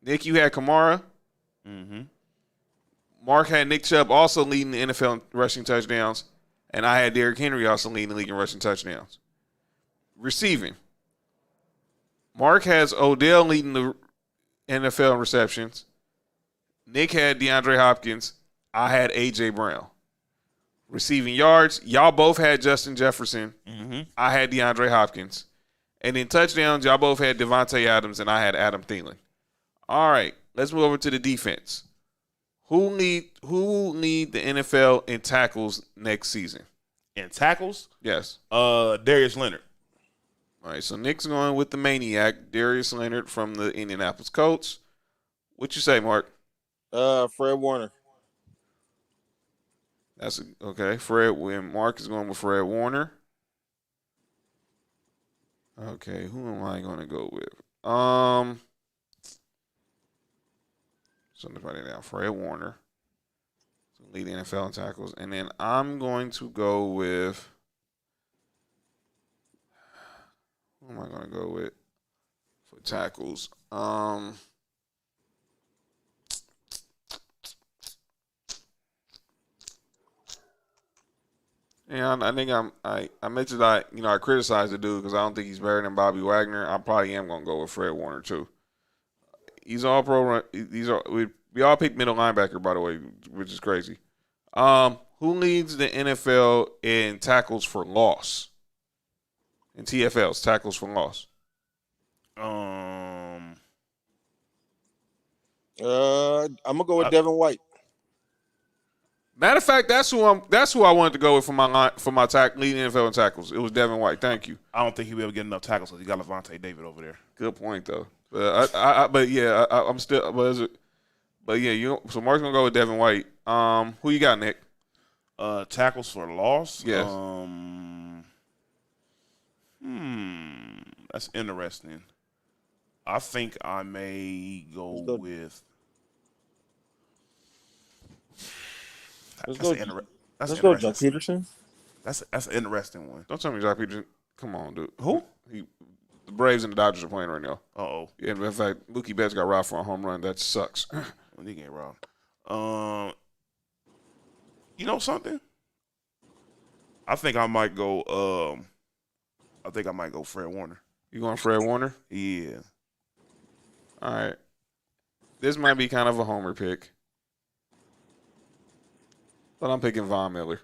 Nick, you had Kamara. Mm-hmm. Mark had Nick Chubb also leading the NFL in rushing touchdowns. And I had Derrick Henry also leading the league in rushing touchdowns. Receiving. Mark has Odell leading the NFL in receptions. Nick had DeAndre Hopkins. I had A.J. Brown. Receiving yards, y'all both had Justin Jefferson. Mm-hmm. I had DeAndre Hopkins. And in touchdowns, y'all both had Devontae Adams, and I had Adam Thielen. All right, let's move over to the defense. Who will lead the NFL in tackles next season? In tackles, Yes. Darius Leonard. All right, so Nick's going with the maniac, Darius Leonard from the Indianapolis Colts. What you say, Mark? Fred Warner. That's okay. Mark is going with Fred Warner. Okay, who am I going to go with? Somebody down. Fred Warner. So lead the NFL in tackles. And then I'm going to go with. Who am I going to go with for tackles? Yeah, I think I mentioned I criticized the dude because I don't think he's better than Bobby Wagner. I probably am gonna go with Fred Warner too. He's all pro. We all picked middle linebacker, by the way, which is crazy. Who leads the NFL in tackles for loss? In TFLs, tackles for loss. I'm gonna go with Devin White. Matter of fact, that's who I wanted to go with for my leading NFL in tackles. It was Devin White. Thank you. I don't think he'll be able to get enough tackles because he got Levante David over there. Good point though. I'm still. But yeah, so Mark's gonna go with Devin White. Who you got, Nick? Tackles for loss. Yes. That's interesting. I think I may go with. Let's go, Doug Peterson. That's an interesting one. Don't tell me Jock Peterson. Come on, dude. Who? The Braves and the Dodgers are playing right now. Uh-oh. Yeah, in fact, Mookie Betts got robbed for a home run. That sucks. He get robbed. You know something? I think I might go. Fred Warner. You going Fred Warner? Yeah. All right. This might be kind of a homer pick. But I'm picking Von Miller.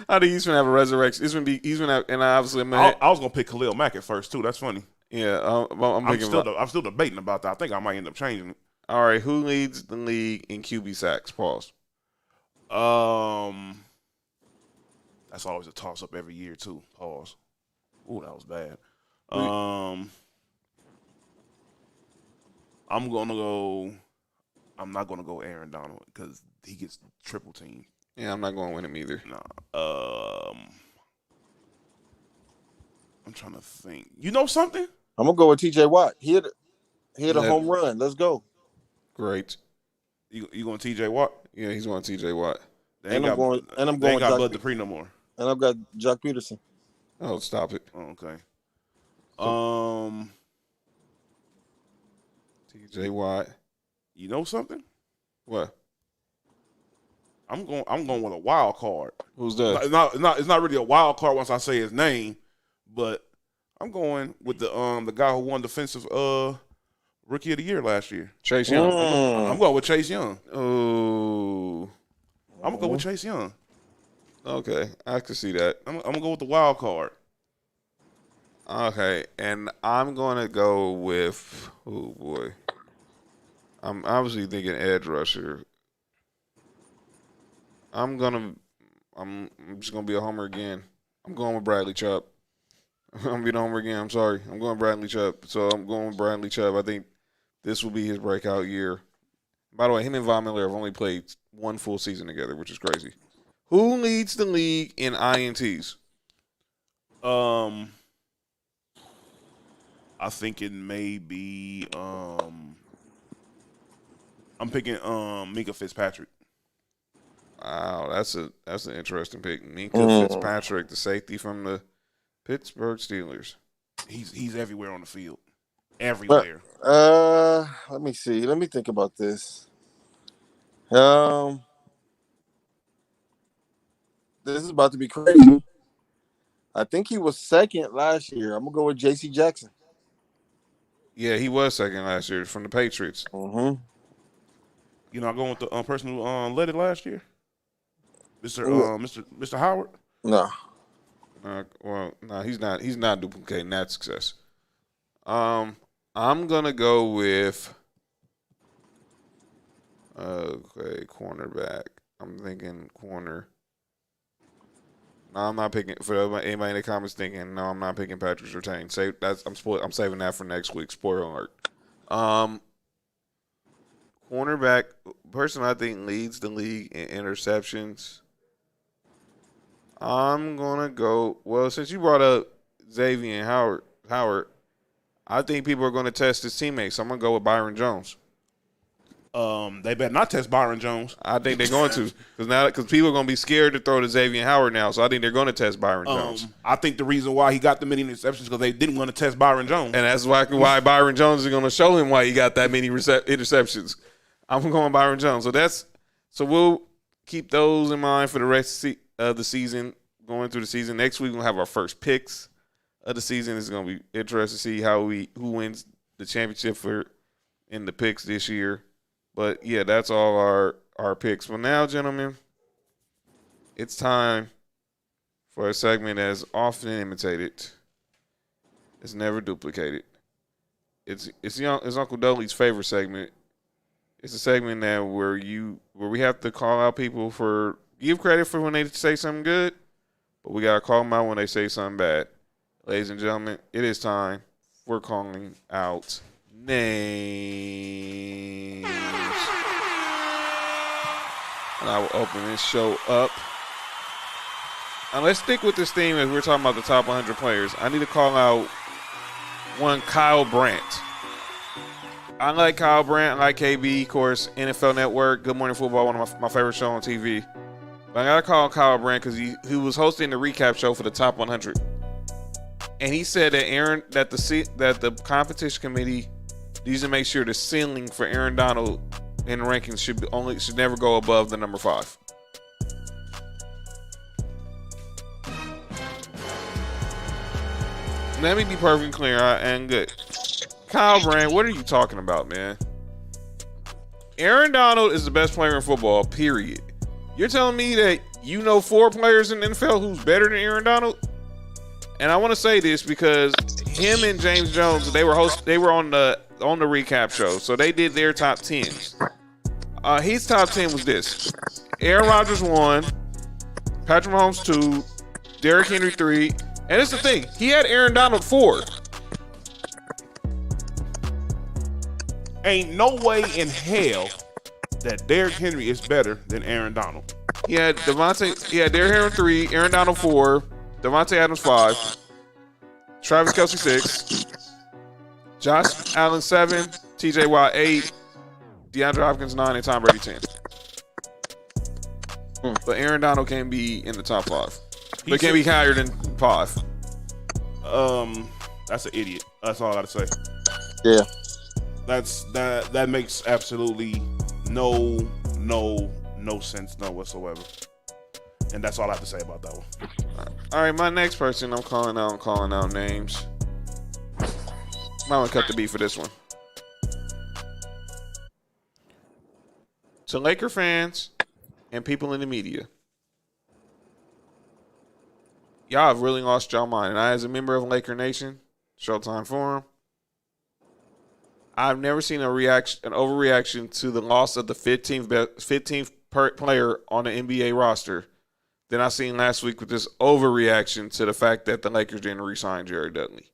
I think he's gonna have a resurrection. He's gonna have, and obviously I was gonna pick Khalil Mack at first too. That's funny. Yeah, I'm still debating about that. I think I might end up changing it. All right, who leads the league in QB sacks? Pause. That's always a toss up every year too. Pause. Ooh, that was bad. I'm gonna go. I'm not gonna go Aaron Donald because he gets triple team. Yeah, I'm not going to win him either. Nah. I'm trying to think. You know something? I'm gonna go with TJ Watt. He hit a home run. Let's go. Great. You going TJ Watt? Yeah, he's going TJ Watt. I'm going got Bud Dupree no more. And I've got Jock Peterson. Oh, stop it. Oh, okay. TJ Watt. You know something? What? I'm going with a wild card. Who's that? It's not really a wild card once I say his name, but I'm going with the guy who won defensive rookie of the year last year. Chase Young. I'm going with Chase Young. Oh. I'm gonna go with Chase Young. Okay, I can see that. I'm gonna go with the wild card. Okay, and I'm gonna go with oh boy. I'm obviously thinking edge rusher. I'm just gonna be a homer again. I'm going with Bradley Chubb. I'm gonna be the homer again. I'm sorry. I'm going Bradley Chubb. So I'm going with Bradley Chubb. I think this will be his breakout year. By the way, him and Von Miller have only played one full season together, which is crazy. Who leads the league in INTs? I think it may be I'm picking Minka Fitzpatrick. Wow, that's an interesting pick. Minka Fitzpatrick, the safety from the Pittsburgh Steelers. He's everywhere on the field. Everywhere. Let me see. Let me think about this. This is about to be crazy. I think he was second last year. I'm gonna go with J.C. Jackson. Yeah, he was second last year from the Patriots. Mm-hmm. You're not going with the person who led it last year, Mr. Howard. No. Well, no, he's not. He's not duplicating that success. I'm gonna go with cornerback. I'm thinking corner. No, I'm not picking for anybody in the comments thinking. No, I'm not picking Patrick Surtain. I'm saving that for next week. Spoiler alert. Cornerback person I think leads the league in interceptions. I'm gonna go. Well, since you brought up Xavier and Howard, I think people are going to test his teammates. So I'm gonna go with Byron Jones. They better not test Byron Jones. I think they're going to because people are going to be scared to throw to Xavier Howard now. So I think they're going to test Byron Jones. I think the reason why he got the many interceptions because they didn't want to test Byron Jones, and that's why Byron Jones is going to show him why he got that many interceptions. I'm going Byron Jones. So we'll keep those in mind for the rest of the season. Going through the season next week, we'll have our first picks of the season. It's going to be interesting to see who wins the championship in the picks this year. But, yeah, that's all our picks. Well, now, gentlemen, it's time for a segment that's often imitated. It's never duplicated. It's Uncle Dolly's favorite segment. It's a segment that where we have to call out people give credit for when they say something good, but we got to call them out when they say something bad. Ladies and gentlemen, it is time for calling out names. And I will open this show up. And let's stick with this theme as we're talking about the top 100 players. I need to call out one Kyle Brandt. I like Kyle Brandt. I like KB, of course, NFL Network, Good Morning Football, one of my favorite shows on TV. But I got to call Kyle Brandt because he was hosting the recap show for the top 100. And he said that the competition committee needs to make sure the ceiling for Aaron Donald in the rankings should never go above the number 5. Let me be perfectly clear and good. Kyle Brandt, what are you talking about, man? Aaron Donald is the best player in football, period. You're telling me that you know 4 players in the NFL who's better than Aaron Donald? And I want to say this because him and James Jones, they were on the recap show, so they did their top 10s. His top 10 was this: Aaron Rodgers 1, Patrick Mahomes 2, Derrick Henry 3, and it's the thing, he had Aaron Donald 4. Ain't no way in hell that Derrick Henry is better than Aaron Donald. He had Derrick Henry 3, Aaron Donald 4, Devontae Adams 5, Travis Kelce 6, Josh Allen 7, TJ Watt 8, DeAndre Hopkins 9, and Tom Brady 10. But Aaron Donald can't be in the top 5. But can't be higher than 5. That's an idiot. That's all I gotta say. Yeah. That makes absolutely no sense whatsoever. And that's all I have to say about that one. All right, my next person, I'm calling out names. Might want to cut the beat for this one. To Laker fans and people in the media, y'all have really lost y'all mind. And I, as a member of Laker Nation, Showtime Forum, I've never seen an overreaction to the loss of the 15th player on the NBA roster than I seen last week with this overreaction to the fact that the Lakers didn't re-sign Jared Dudley.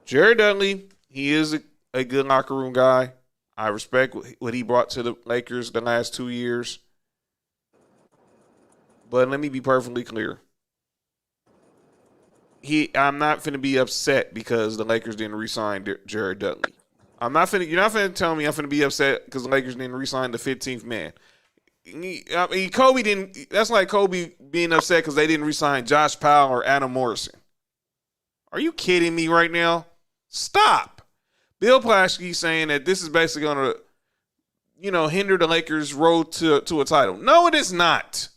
Jared Dudley, he is a good locker room guy. I respect what he brought to the Lakers the last 2 years. But let me be perfectly clear. I'm not finna be upset because the Lakers didn't re-sign Jared Dudley. You're not finna tell me I'm finna be upset because the Lakers didn't re-sign the 15th man. I mean, Kobe didn't. That's like Kobe being upset because they didn't re-sign Josh Powell or Adam Morrison. Are you kidding me right now? Stop. Bill Plaschke saying that this is basically going to, hinder the Lakers' road to a title. No, it is not.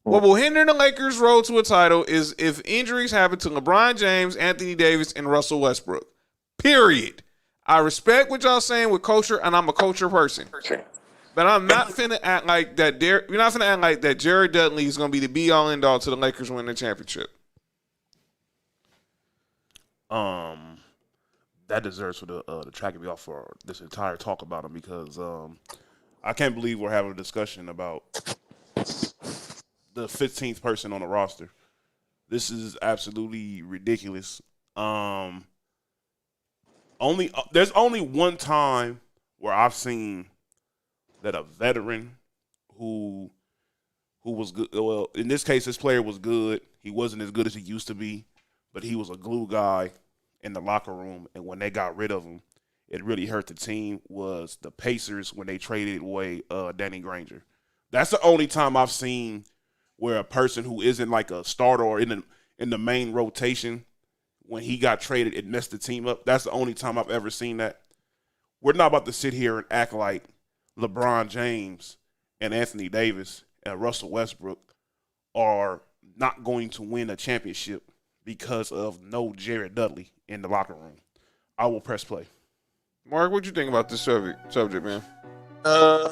What will hinder the Lakers' road to a title is if injuries happen to LeBron James, Anthony Davis, and Russell Westbrook. Period. I respect what y'all saying with culture, and I'm a culture person. But I'm not finna act like that. You're not finna act like that. Jared Dudley is gonna be the be all end all to the Lakers winning the championship. That deserves for the track me off for this entire talk about him because I can't believe we're having a discussion about the 15th person on the roster. This is absolutely ridiculous. There's only one time where I've seen that a veteran who was good. Well, in this case, this player was good. He wasn't as good as he used to be, but he was a glue guy in the locker room. And when they got rid of him, it really hurt the team. Was the Pacers when they traded away Danny Granger. That's the only time I've seen where a person who isn't like a starter or in the main rotation, when he got traded, it messed the team up. That's the only time I've ever seen that. We're not about to sit here and act like LeBron James and Anthony Davis and Russell Westbrook are not going to win a championship because of no Jared Dudley in the locker room. I will press play. Mark, what you think about this subject, man? I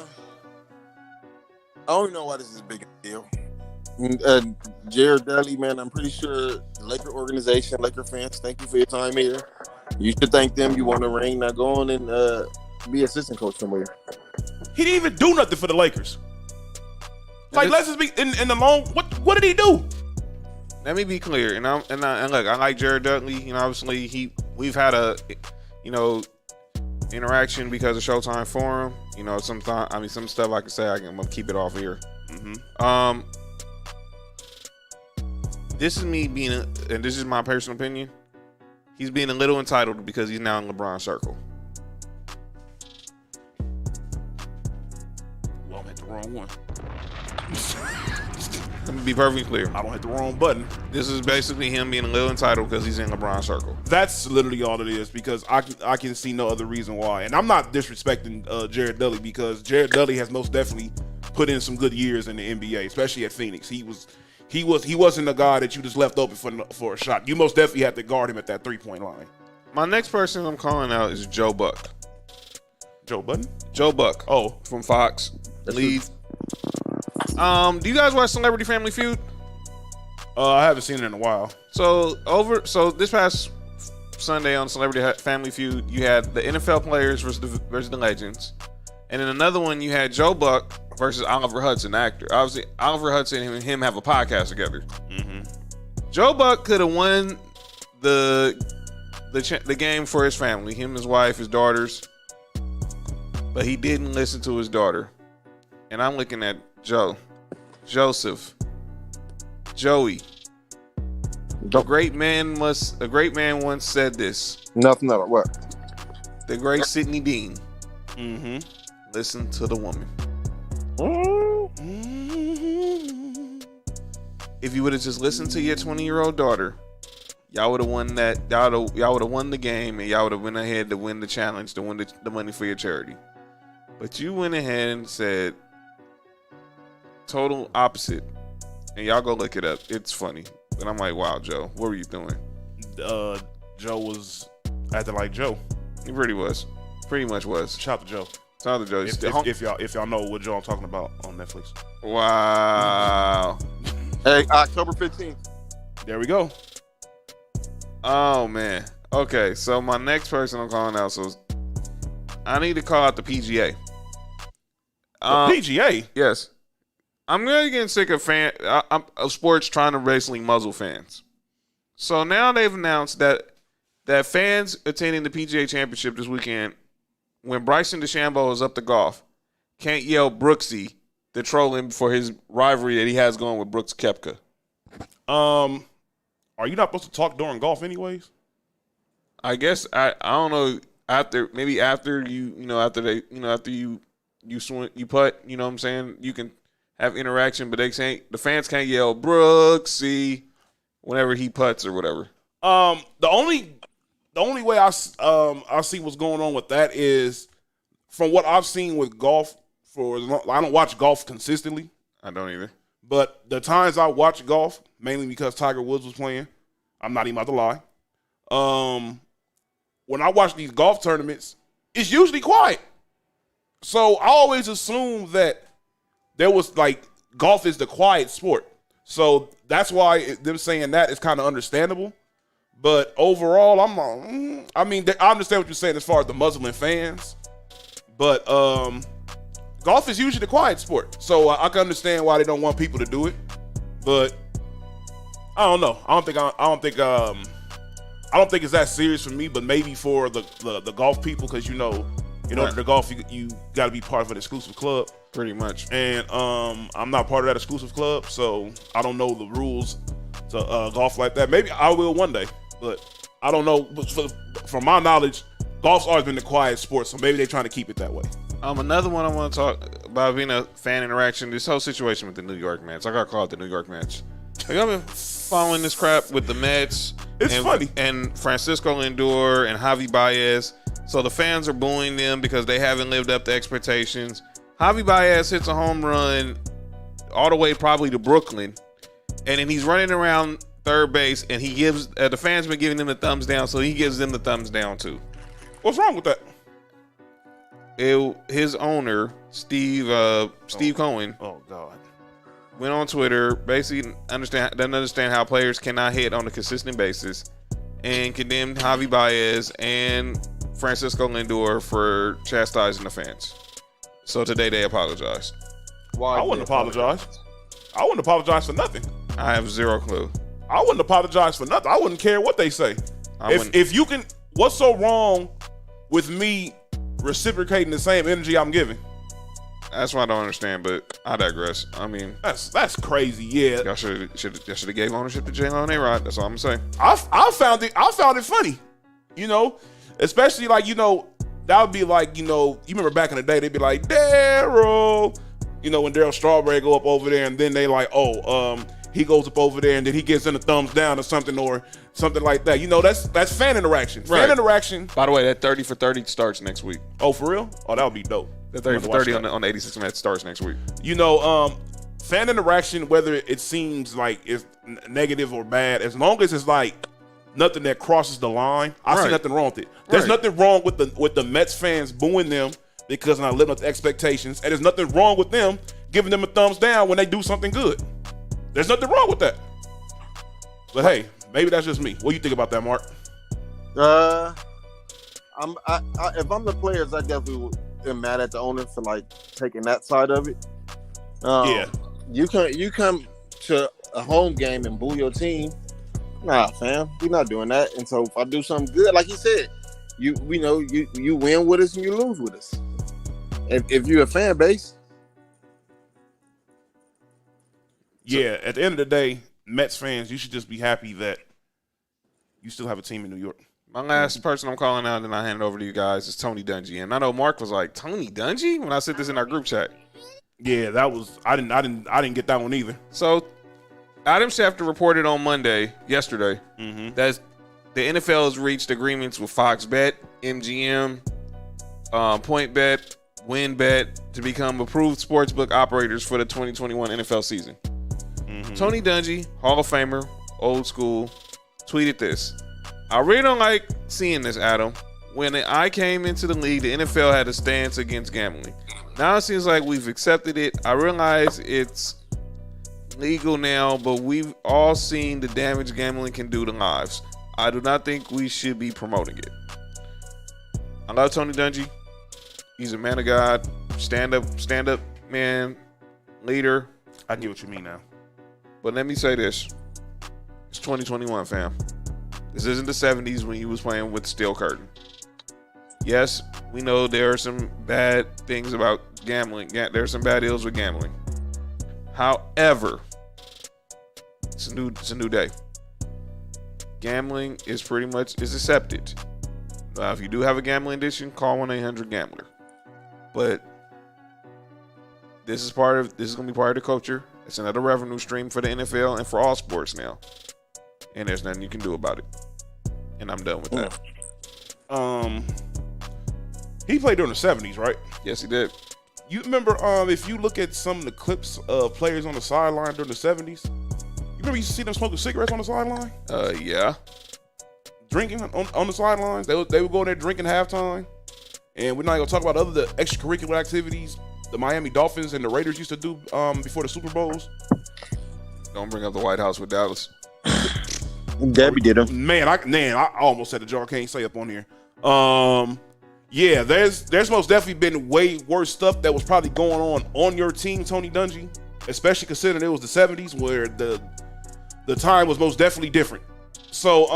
don't know why this is a big deal. Jared Dudley, man, I'm pretty sure the Laker organization, Laker fans, thank you for your time here. You should thank them. You won a ring. Now go on and be assistant coach somewhere. He didn't even do nothing for the Lakers. Like, let's just be in the long. What did he do? Let me be clear, and look, I like Jared Dudley. Obviously we've had a interaction because of Showtime Forum. Some stuff I can say I'm gonna keep it off here. Mm-hmm. This is me being, and this is my personal opinion. He's being a little entitled because he's now in LeBron's circle. Well, I hit the wrong one. Let me be perfectly clear. I don't hit the wrong button. This is basically him being a little entitled because he's in LeBron's circle. That's literally all it is because I can see no other reason why. And I'm not disrespecting Jared Dudley because Jared Dudley has most definitely put in some good years in the NBA, especially at Phoenix. He wasn't the guy that you just left open for a shot. You most definitely had to guard him at that 3-point line. My next person I'm calling out is Joe Buck. Joe Budden? Joe Buck. Oh, from Fox. Lead. Do you guys watch Celebrity Family Feud? I haven't seen it in a while. So this past Sunday on Celebrity Family Feud, you had the NFL players versus the legends. And in another one, you had Joe Buck versus Oliver Hudson, the actor. Obviously, Oliver Hudson and him have a podcast together. Mm-hmm. Joe Buck could have won the game for his family, him, his wife, his daughters. But he didn't listen to his daughter. And I'm looking at Joseph, Joey. A great man once said this. Nothing at all. What? The great Sidney Dean. Mm-hmm. Listen to the woman. Mm-hmm. If you would have just listened to your 20-year-old daughter, y'all would have won that. Y'all would have won the game, and y'all would have went ahead to win the challenge, to win the money for your charity. But you went ahead and said total opposite. And y'all go look it up. It's funny. But I'm like, wow, Joe, what were you doing? Joe was acting like Joe. He pretty was. Pretty much was. Shout out to Joe. Shout out to Joe. If y'all know what Joe I'm talking about on Netflix. Wow. Hey, October 15th. There we go. Oh, man. Okay, so my next person I'm calling out, so I need to call out the PGA. PGA? Yes. I'm really getting sick of sports trying to basically muzzle fans. So now they've announced that fans attending the PGA Championship this weekend, when Bryson DeChambeau is up to golf, can't yell Brooksy to troll him for his rivalry that he has going with Brooks Koepka. Are you not supposed to talk during golf anyways? I guess I don't know, after you swing, you putt, you know what I'm saying? You can have interaction, but the fans can't yell Brooksy whenever he putts or whatever. The only way I see what's going on with that is, from what I've seen with golf, I don't watch golf consistently. I don't either. But the times I watch golf, mainly because Tiger Woods was playing, I'm not even about to lie. When I watch these golf tournaments, it's usually quiet. So I always assume that there was, like, golf is the quiet sport. So that's why them saying that is kind of understandable. But overall, I understand what you're saying as far as the muzzling fans. But golf is usually the quiet sport. So I can understand why they don't want people to do it. But I don't know. I don't think it's that serious for me, but maybe for the golf people, because in order to golf, you got to be part of an exclusive club. Pretty much. And I'm not part of that exclusive club, so I don't know the rules to golf like that. Maybe I will one day, but I don't know. From my knowledge, golf's always been the quiet sport, so maybe they're trying to keep it that way. Another one I want to talk about being a fan interaction, this whole situation with the New York Mets. I got called the New York Mets. Like, I've been following this crap with the Mets. It's funny. And Francisco Lindor and Javi Baez. So the fans are booing them because they haven't lived up to expectations. Javi Baez hits a home run all the way probably to Brooklyn. And then he's running around third base, and he gives the fans been giving him the thumbs down, so he gives them the thumbs down too. What's wrong with that? His owner, Steve Cohen. Oh God. Went on Twitter, basically doesn't understand how players cannot hit on a consistent basis, and condemned Javi Baez and Francisco Lindor for chastising the fans. So today they apologized. Why? I wouldn't apologize. I wouldn't apologize for nothing. I have zero clue. I wouldn't apologize for nothing. I wouldn't care what they say. If you can, what's so wrong with me reciprocating the same energy I'm giving? That's what I don't understand, but I digress. I mean, that's crazy. Yeah, y'all should have gave ownership to J-Lo and A-Rod. That's all I'm saying. I found it funny. Especially like that would be like you remember back in the day they'd be like Daryl, when Daryl Strawberry go up over there and then they like he goes up over there and then he gives them a thumbs down or something like that. That's fan interaction. Right. Fan interaction. By the way, that 30 for 30 starts next week. Oh, for real? Oh, that would be dope. The 30 for 30 on the 86 Mets starts next week. Fan interaction, whether it seems like it's negative or bad, as long as it's like nothing that crosses the line, I see nothing wrong with it. There's nothing wrong with the Mets fans booing them because they're not living up to expectations, and there's nothing wrong with them giving them a thumbs down when they do something good. There's nothing wrong with that. But hey, maybe that's just me. What do you think about that, Mark? If I'm the players, I definitely am mad at the owner for like taking that side of it. Yeah. You come to a home game and boo your team. Nah, fam, we're not doing that. And so if I do something good, like he said, you win with us and you lose with us. If you're a fan base. Yeah, at the end of the day, Mets fans, you should just be happy that you still have a team in New York. My last person I'm calling out, and then I hand it over to you guys, is Tony Dungy. And I know Mark was like, Tony Dungy? When I said this in our group chat. Yeah, that was I didn't get that one either. So Adam Schefter reported on yesterday, that the NFL has reached agreements with Fox Bet, MGM, PointBet, WinBet to become approved sportsbook operators for the 2021 NFL season. Tony Dungy, Hall of Famer, old school, tweeted this. I really don't like seeing this, Adam. When I came into the league, the NFL had a stance against gambling. Now it seems like we've accepted it. I realize it's legal now, but we've all seen the damage gambling can do to lives. I do not think we should be promoting it. I love Tony Dungy. He's a man of God, stand up man, leader. I get what you mean now. But let me say this. It's 2021, fam. This isn't the 70s when he was playing with steel curtain. Yes, we know there are some bad things about gambling. There are some bad deals with gambling. However, it's a new day. Gambling is accepted. If you do have a gambling addiction, call 1-800-GAMBLER. But this is going to be part of the culture. It's another revenue stream for the NFL and for all sports now. And there's nothing you can do about it. And I'm done with that. He played during the 70s, right? Yes, he did. You remember if you look at some of the clips of players on the sideline during the 70s, you remember you used to see them smoking cigarettes on the sideline? Yeah. Drinking on the sidelines. They would go in there drinking halftime. And we're not going to talk about the extracurricular activities the Miami Dolphins and the Raiders used to do before the Super Bowls. Don't bring up the White House with Dallas. Debbie did them. Man, I almost said the jar. Can't say up on here. Yeah, there's most definitely been way worse stuff that was probably going on your team, Tony Dungy, especially considering it was the 70s where the time was most definitely different. So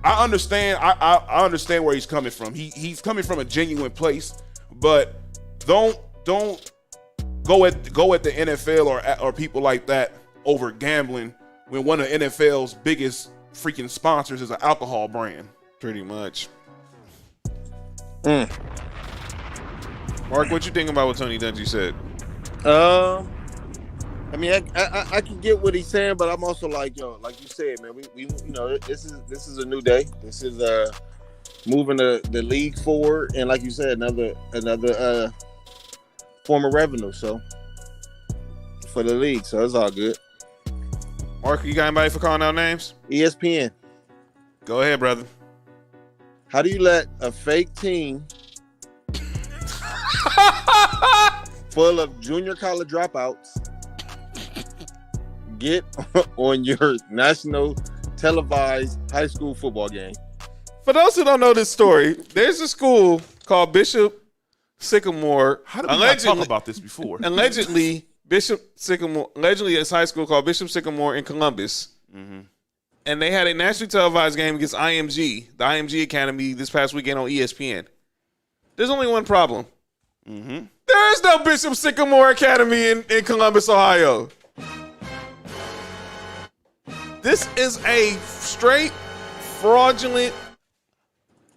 I understand I understand where he's coming from. He's coming from a genuine place, but don't go at the NFL or people like that over gambling when one of the NFL's biggest freaking sponsors is an alcohol brand. Pretty much. Mm. Mark, what you think about what Tony Dungy said? I mean, I can get what he's saying, but I'm also like, like you said, man, we this is a new day. This is moving the league forward, and like you said, another form of revenue. So for the league, so it's all good. Mark, you got anybody for calling out names? ESPN. Go ahead, brother. How do you let a fake team full of junior college dropouts get on your national televised high school football game? For those who don't know this story, there's a school called Bishop Sycamore. How did we not talk about this before? Allegedly, it's a high school called Bishop Sycamore in Columbus. Mm-hmm. And they had a nationally televised game against IMG, the IMG Academy, this past weekend on ESPN. There's only one problem. Mm-hmm. There is no Bishop Sycamore Academy in Columbus, Ohio. This is a straight fraudulent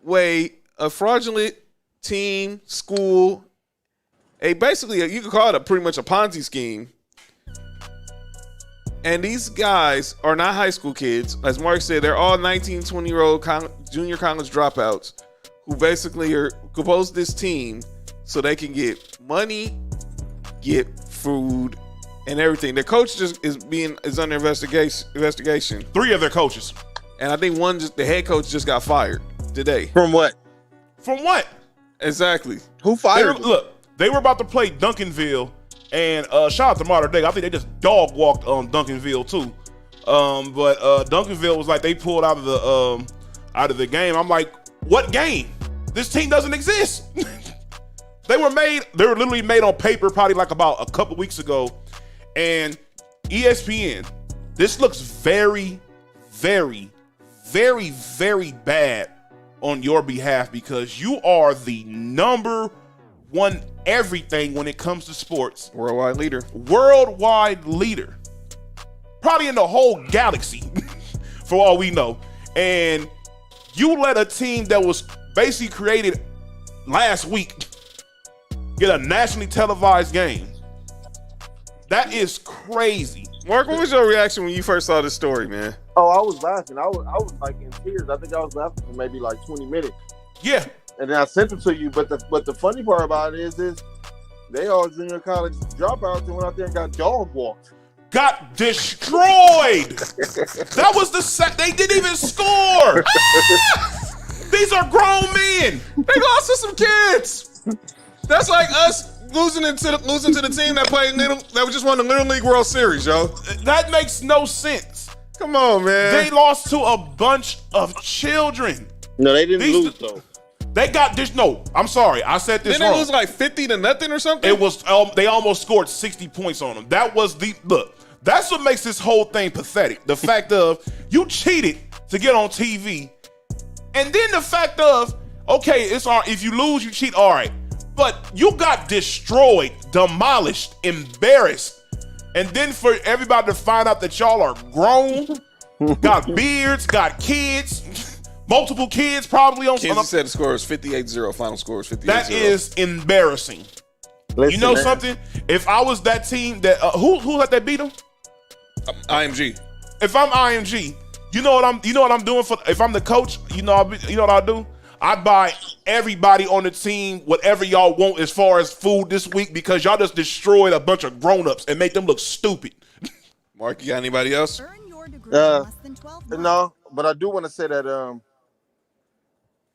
way, a fraudulent team, school, you could call it pretty much a Ponzi scheme. And these guys are not high school kids. As Mark said, they're all 19, 20-year-old junior college dropouts who basically are composed this team so they can get money, get food, and everything. Their coach is under investigation. 3 of their coaches. And I think the head coach just got fired today. From what? From what? Exactly. Who fired him? Look, they were about to play Duncanville. And shout out to Modern Day. I think they just dog walked Duncanville too. But Duncanville was like they pulled out of out of the game. I'm like, what game? This team doesn't exist. They were literally made on paper probably like about a couple weeks ago. And ESPN, this looks very, very, very, very bad on your behalf because you are the number one everything when it comes to sports. Worldwide leader. Worldwide leader. Probably in the whole galaxy, for all we know. And you let a team that was basically created last week get a nationally televised game. That is crazy. Mark, what was your reaction when you first saw this story, man? Oh, I was laughing. I was like in tears. I think I was laughing for maybe like 20 minutes. Yeah. And then I sent it to you. But the funny part about it is they all junior college dropouts and went out there and got dog walked. Got destroyed. That was the set. They didn't even score. These are grown men. They lost to some kids. That's like us losing to the team that just won the Little League World Series, yo. That makes no sense. Come on, man. They lost to a bunch of children. No, they didn't lose though. They got this. No, I'm sorry. I said this wrong. Didn't they lose like 50-0 or something? It was. They almost scored 60 points on them. That was the look. That's what makes this whole thing pathetic. The fact of you cheated to get on TV, and then the fact of okay, it's all. If you lose, you cheat. All right, but you got destroyed, demolished, embarrassed, and then for everybody to find out that y'all are grown, got beards, got kids, multiple kids probably on. Kansas said the score was 58-0. Final score was 58-0. That is embarrassing. Listen, you know man. something? If I was that team that who let that beat them? IMG. If I'm IMG, you know what I'm doing for. If I'm the coach, you know what I'll do. I buy everybody on the team whatever y'all want as far as food this week because y'all just destroyed a bunch of grown-ups and make them look stupid. Mark, you got anybody else? Earn your degree in less than 12 months. No, but I do want to say that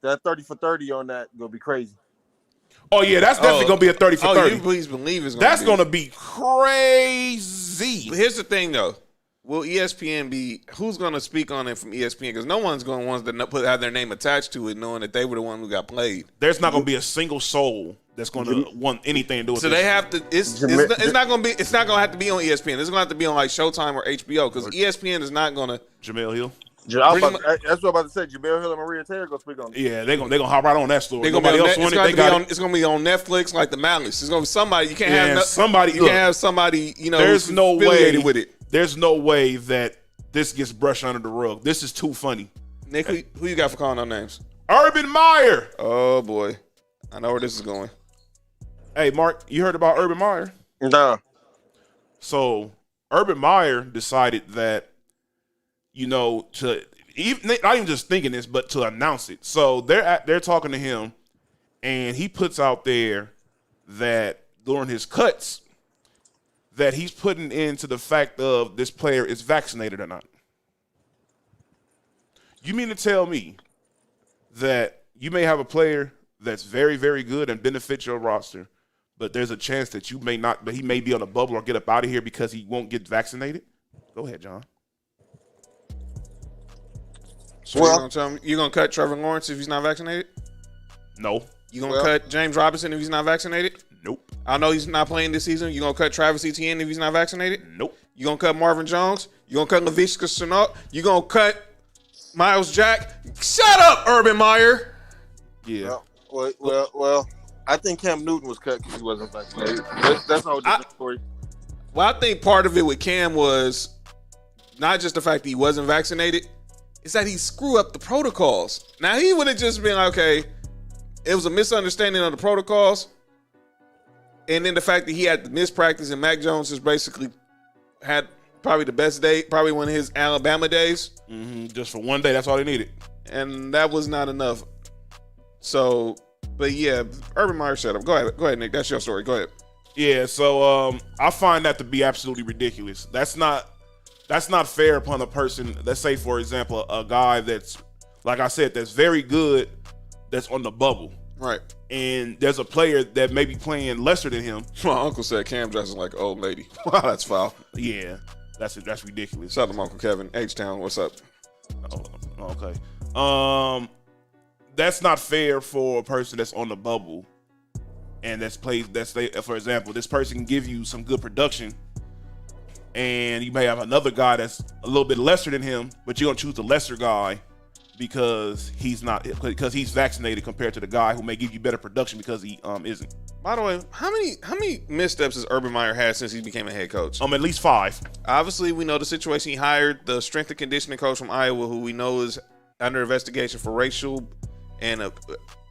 that 30 for 30 on that gonna be crazy. Oh yeah, that's definitely gonna be a 30 for 30. You please believe it's Gonna be crazy. But here's the thing, though. Will ESPN be? Who's going to speak on it from ESPN? Because no one's going to want to have their name attached to it, knowing that they were the one who got played. There's not gonna be a single soul that's gonna want anything to do with So this. they have to. It's not going to be. It's not going to have to be on ESPN. It's going to have to be on like Showtime or HBO because ESPN is not going to. Jamel Hill. That's what I'm about to say. Jamel Hill and Maria Taylor gonna speak on it. Yeah, they're gonna hop right on that story. It's going to be on Netflix like the Malice. It's going to be somebody. You can't have somebody. You can't have somebody. You know, there's no way with it. There's no way that this gets brushed under the rug. This is too funny. Nick, who you got for calling out names? Urban Meyer. Oh boy, I know where this is going. Hey, Mark, you heard about Urban Meyer? Nah. So Urban Meyer decided that, to even not even just thinking this, but to announce it. So they're talking to him, and he puts out there that during his cuts, that he's putting into the fact of this player is vaccinated or not. You mean to tell me that you may have a player that's very, very good and benefits your roster, but there's a chance that you may not, but he may be on a bubble or get up out of here because he won't get vaccinated? Go ahead, John. So you're gonna cut Trevor Lawrence if he's not vaccinated? No. You gonna cut James Robinson if he's not vaccinated? Nope. I know he's not playing this season. You gonna cut Travis Etienne if he's not vaccinated? Nope. You gonna cut Marvin Jones? You gonna cut Laviska Shenault? You gonna cut Miles Jack? Shut up, Urban Meyer. Yeah. Well, I think Cam Newton was cut because he wasn't vaccinated. That's a whole different story. Well, I think part of it with Cam was not just the fact that he wasn't vaccinated, it's that he screwed up the protocols. Now, he would have just been like, okay, it was a misunderstanding of the protocols. And then the fact that he had the missed practice and Mac Jones just basically had probably the best day, probably one of his Alabama days. Mm-hmm. Just for one day, that's all they needed. And that was not enough. So, but yeah, Urban Meyer shut up. Go ahead, Nick. That's your story. Go ahead. Yeah, so I find that to be absolutely ridiculous. That's not fair upon a person. Let's say, for example, a guy that's, like I said, that's very good, that's on the bubble. Right. And there's a player that may be playing lesser than him. My uncle said Cam dressing like an old lady. Wow, that's foul. Yeah, that's ridiculous. Shout out to my Uncle Kevin. H-Town, what's up? Oh, okay. That's not fair for a person that's on the bubble and for example, this person can give you some good production and you may have another guy that's a little bit lesser than him, but you're gonna choose the lesser guy because he's vaccinated compared to the guy who may give you better production because he isn't. By the way, how many missteps has Urban Meyer had since he became a head coach? At least 5. Obviously, we know the situation. He hired the strength and conditioning coach from Iowa, who we know is under investigation for racial and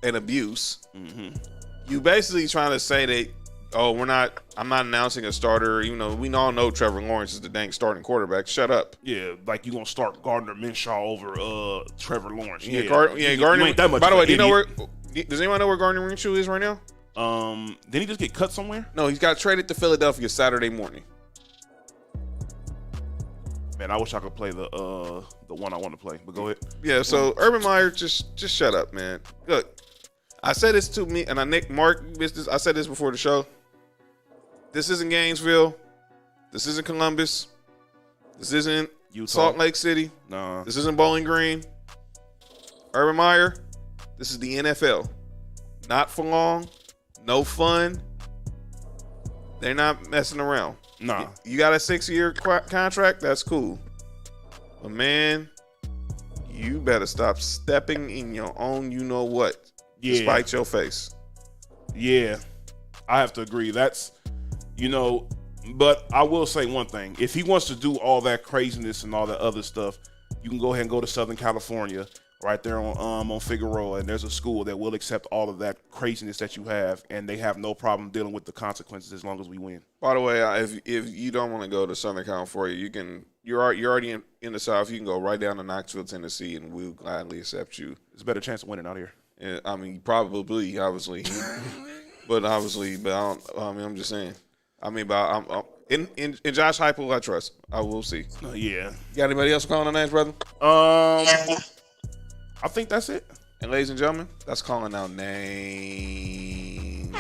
abuse. Mm-hmm. You basically trying to say that, I'm not announcing a starter, even though we all know Trevor Lawrence is the dang starting quarterback. Shut up. Yeah, like you gonna start Gardner Minshew over Trevor Lawrence. Gardner. You ain't that much. By the way, idiot. does anyone know where Gardner Minshew is right now? Did he just get cut somewhere? No, he's got traded to Philadelphia Saturday morning. Man, I wish I could play the one I want to play, but go ahead. Yeah, so Urban Meyer, just shut up, man. Look, I said this to me, and I said this before the show. This isn't Gainesville. This isn't Columbus. This isn't Utah. Salt Lake City. Nah. This isn't Bowling Green. Urban Meyer, this is the NFL. Not for long. No fun. They're not messing around. Nah. You got a 6-year contract? That's cool. But man, you better stop stepping in your own you-know-what. Yeah. Despite your face. Yeah. I have to agree. But I will say one thing. If he wants to do all that craziness and all that other stuff, you can go ahead and go to Southern California, right there on Figueroa, and there's a school that will accept all of that craziness that you have, and they have no problem dealing with the consequences as long as we win. By the way, if you don't want to go to Southern California, you're already in the South. You can go right down to Knoxville, Tennessee, and we'll gladly accept you. There's a better chance of winning out here. And, I mean, probably, obviously, but I'm just saying. I mean, but in Josh Heupel, I trust. I will see. Yeah. You got anybody else calling on names, brother? I think that's it. And ladies and gentlemen, that's calling out names.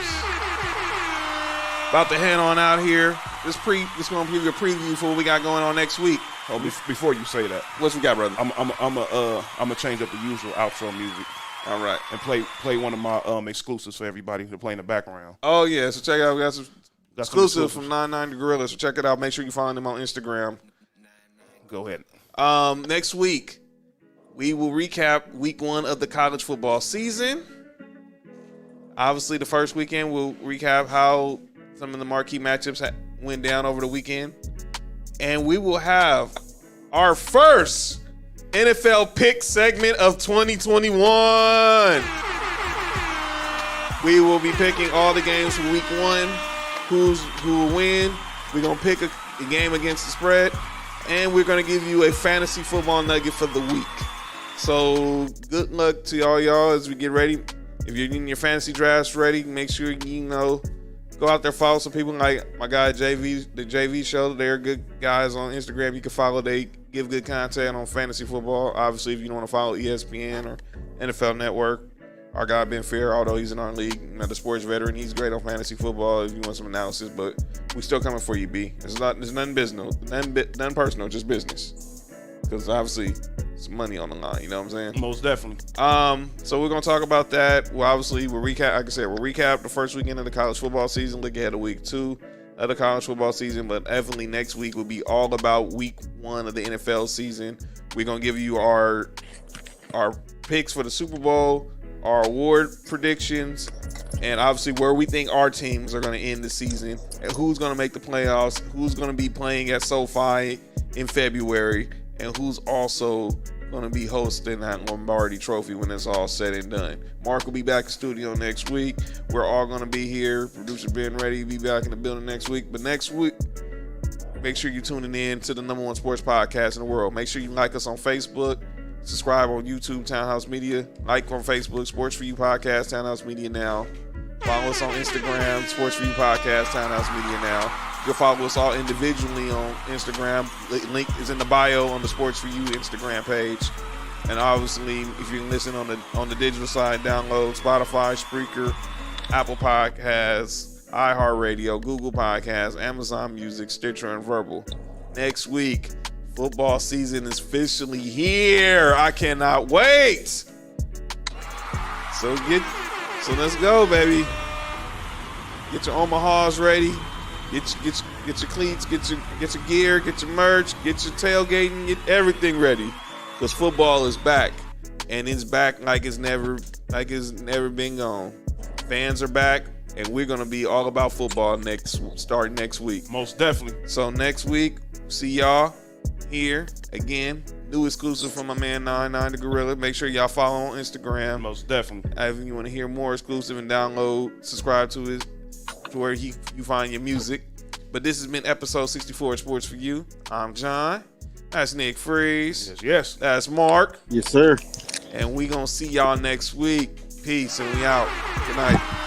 About to head on out here. This going to give you a preview for what we got going on next week. Oh, before you say that, what we got, brother? I'm gonna change up the usual outro music. All right, and play one of my exclusives for everybody to play in the background. Oh yeah, so check it out. We got some exclusive from 99 Gorilla. So check it out. Make sure you follow them on Instagram. Go ahead. Next week, we will recap week 1 of the college football season. Obviously, the first weekend, we'll recap how some of the marquee matchups went down over the weekend. And we will have our first NFL pick segment of 2021. We will be picking all the games from week 1, who will win. We're going to pick a game against the spread. And we're going to give you a fantasy football nugget for the week. So good luck to y'all as we get ready. If you're getting your fantasy drafts ready, make sure go out there, follow some people like my guy JV, the JV show. They're good guys on Instagram. You can follow. They give good content on fantasy football. Obviously, if you don't want to follow ESPN or NFL Network, our guy Ben Fair, although he's in our league, the sports veteran, he's great on fantasy football if you want some analysis. But we still coming for you, B. It's nothing business, nothing personal, just business. Because obviously, some money on the line. You know what I'm saying? Most definitely. So we're gonna talk about that. Well, obviously, we'll recap the first weekend of the college football season. Look ahead to week 2 of the college football season. But definitely next week will be all about week 1 of the NFL season. We're gonna give you our picks for the Super Bowl, our award predictions, and obviously where we think our teams are gonna end the season, and who's gonna make the playoffs, who's gonna be playing at SoFi in February, and who's also going to be hosting that Lombardi Trophy when it's all said and done. Mark will be back in studio next week. We're all going to be here. Producer Ben ready to be back in the building next week. But next week, make sure you're tuning in to the #1 sports podcast in the world. Make sure you like us on Facebook. Subscribe on YouTube, Townhouse Media. Like on Facebook, Sports For You Podcast, Townhouse Media Now. Follow us on Instagram, Sports For You Podcast, Townhouse Media Now. You can follow us all individually on Instagram. Link is in the bio on the Sports For You Instagram page. And obviously, if you can listen on the digital side, download Spotify, Spreaker, Apple Podcasts, iHeartRadio, Google Podcasts, Amazon Music, Stitcher, and Verbal. Next week, Football season is officially here. I cannot wait. So let's go, baby. Get your Omahas ready. Get your cleats. Get your gear. Get your merch. Get your tailgating. Get everything ready, because football is back, and it's back like it's never been gone. Fans are back, and we're gonna be all about football starting next week. Most definitely. So next week, see y'all here again. New exclusive from my man 99 the Gorilla. Make sure y'all follow on Instagram. Most definitely. If you want to hear more exclusive and download, subscribe to where you find your music. But this has been episode 64 of Sports for You. I'm John. That's Nick Freeze. Yes. That's Mark. Yes, sir. And we gonna see y'all next week. Peace, and we out. Good night.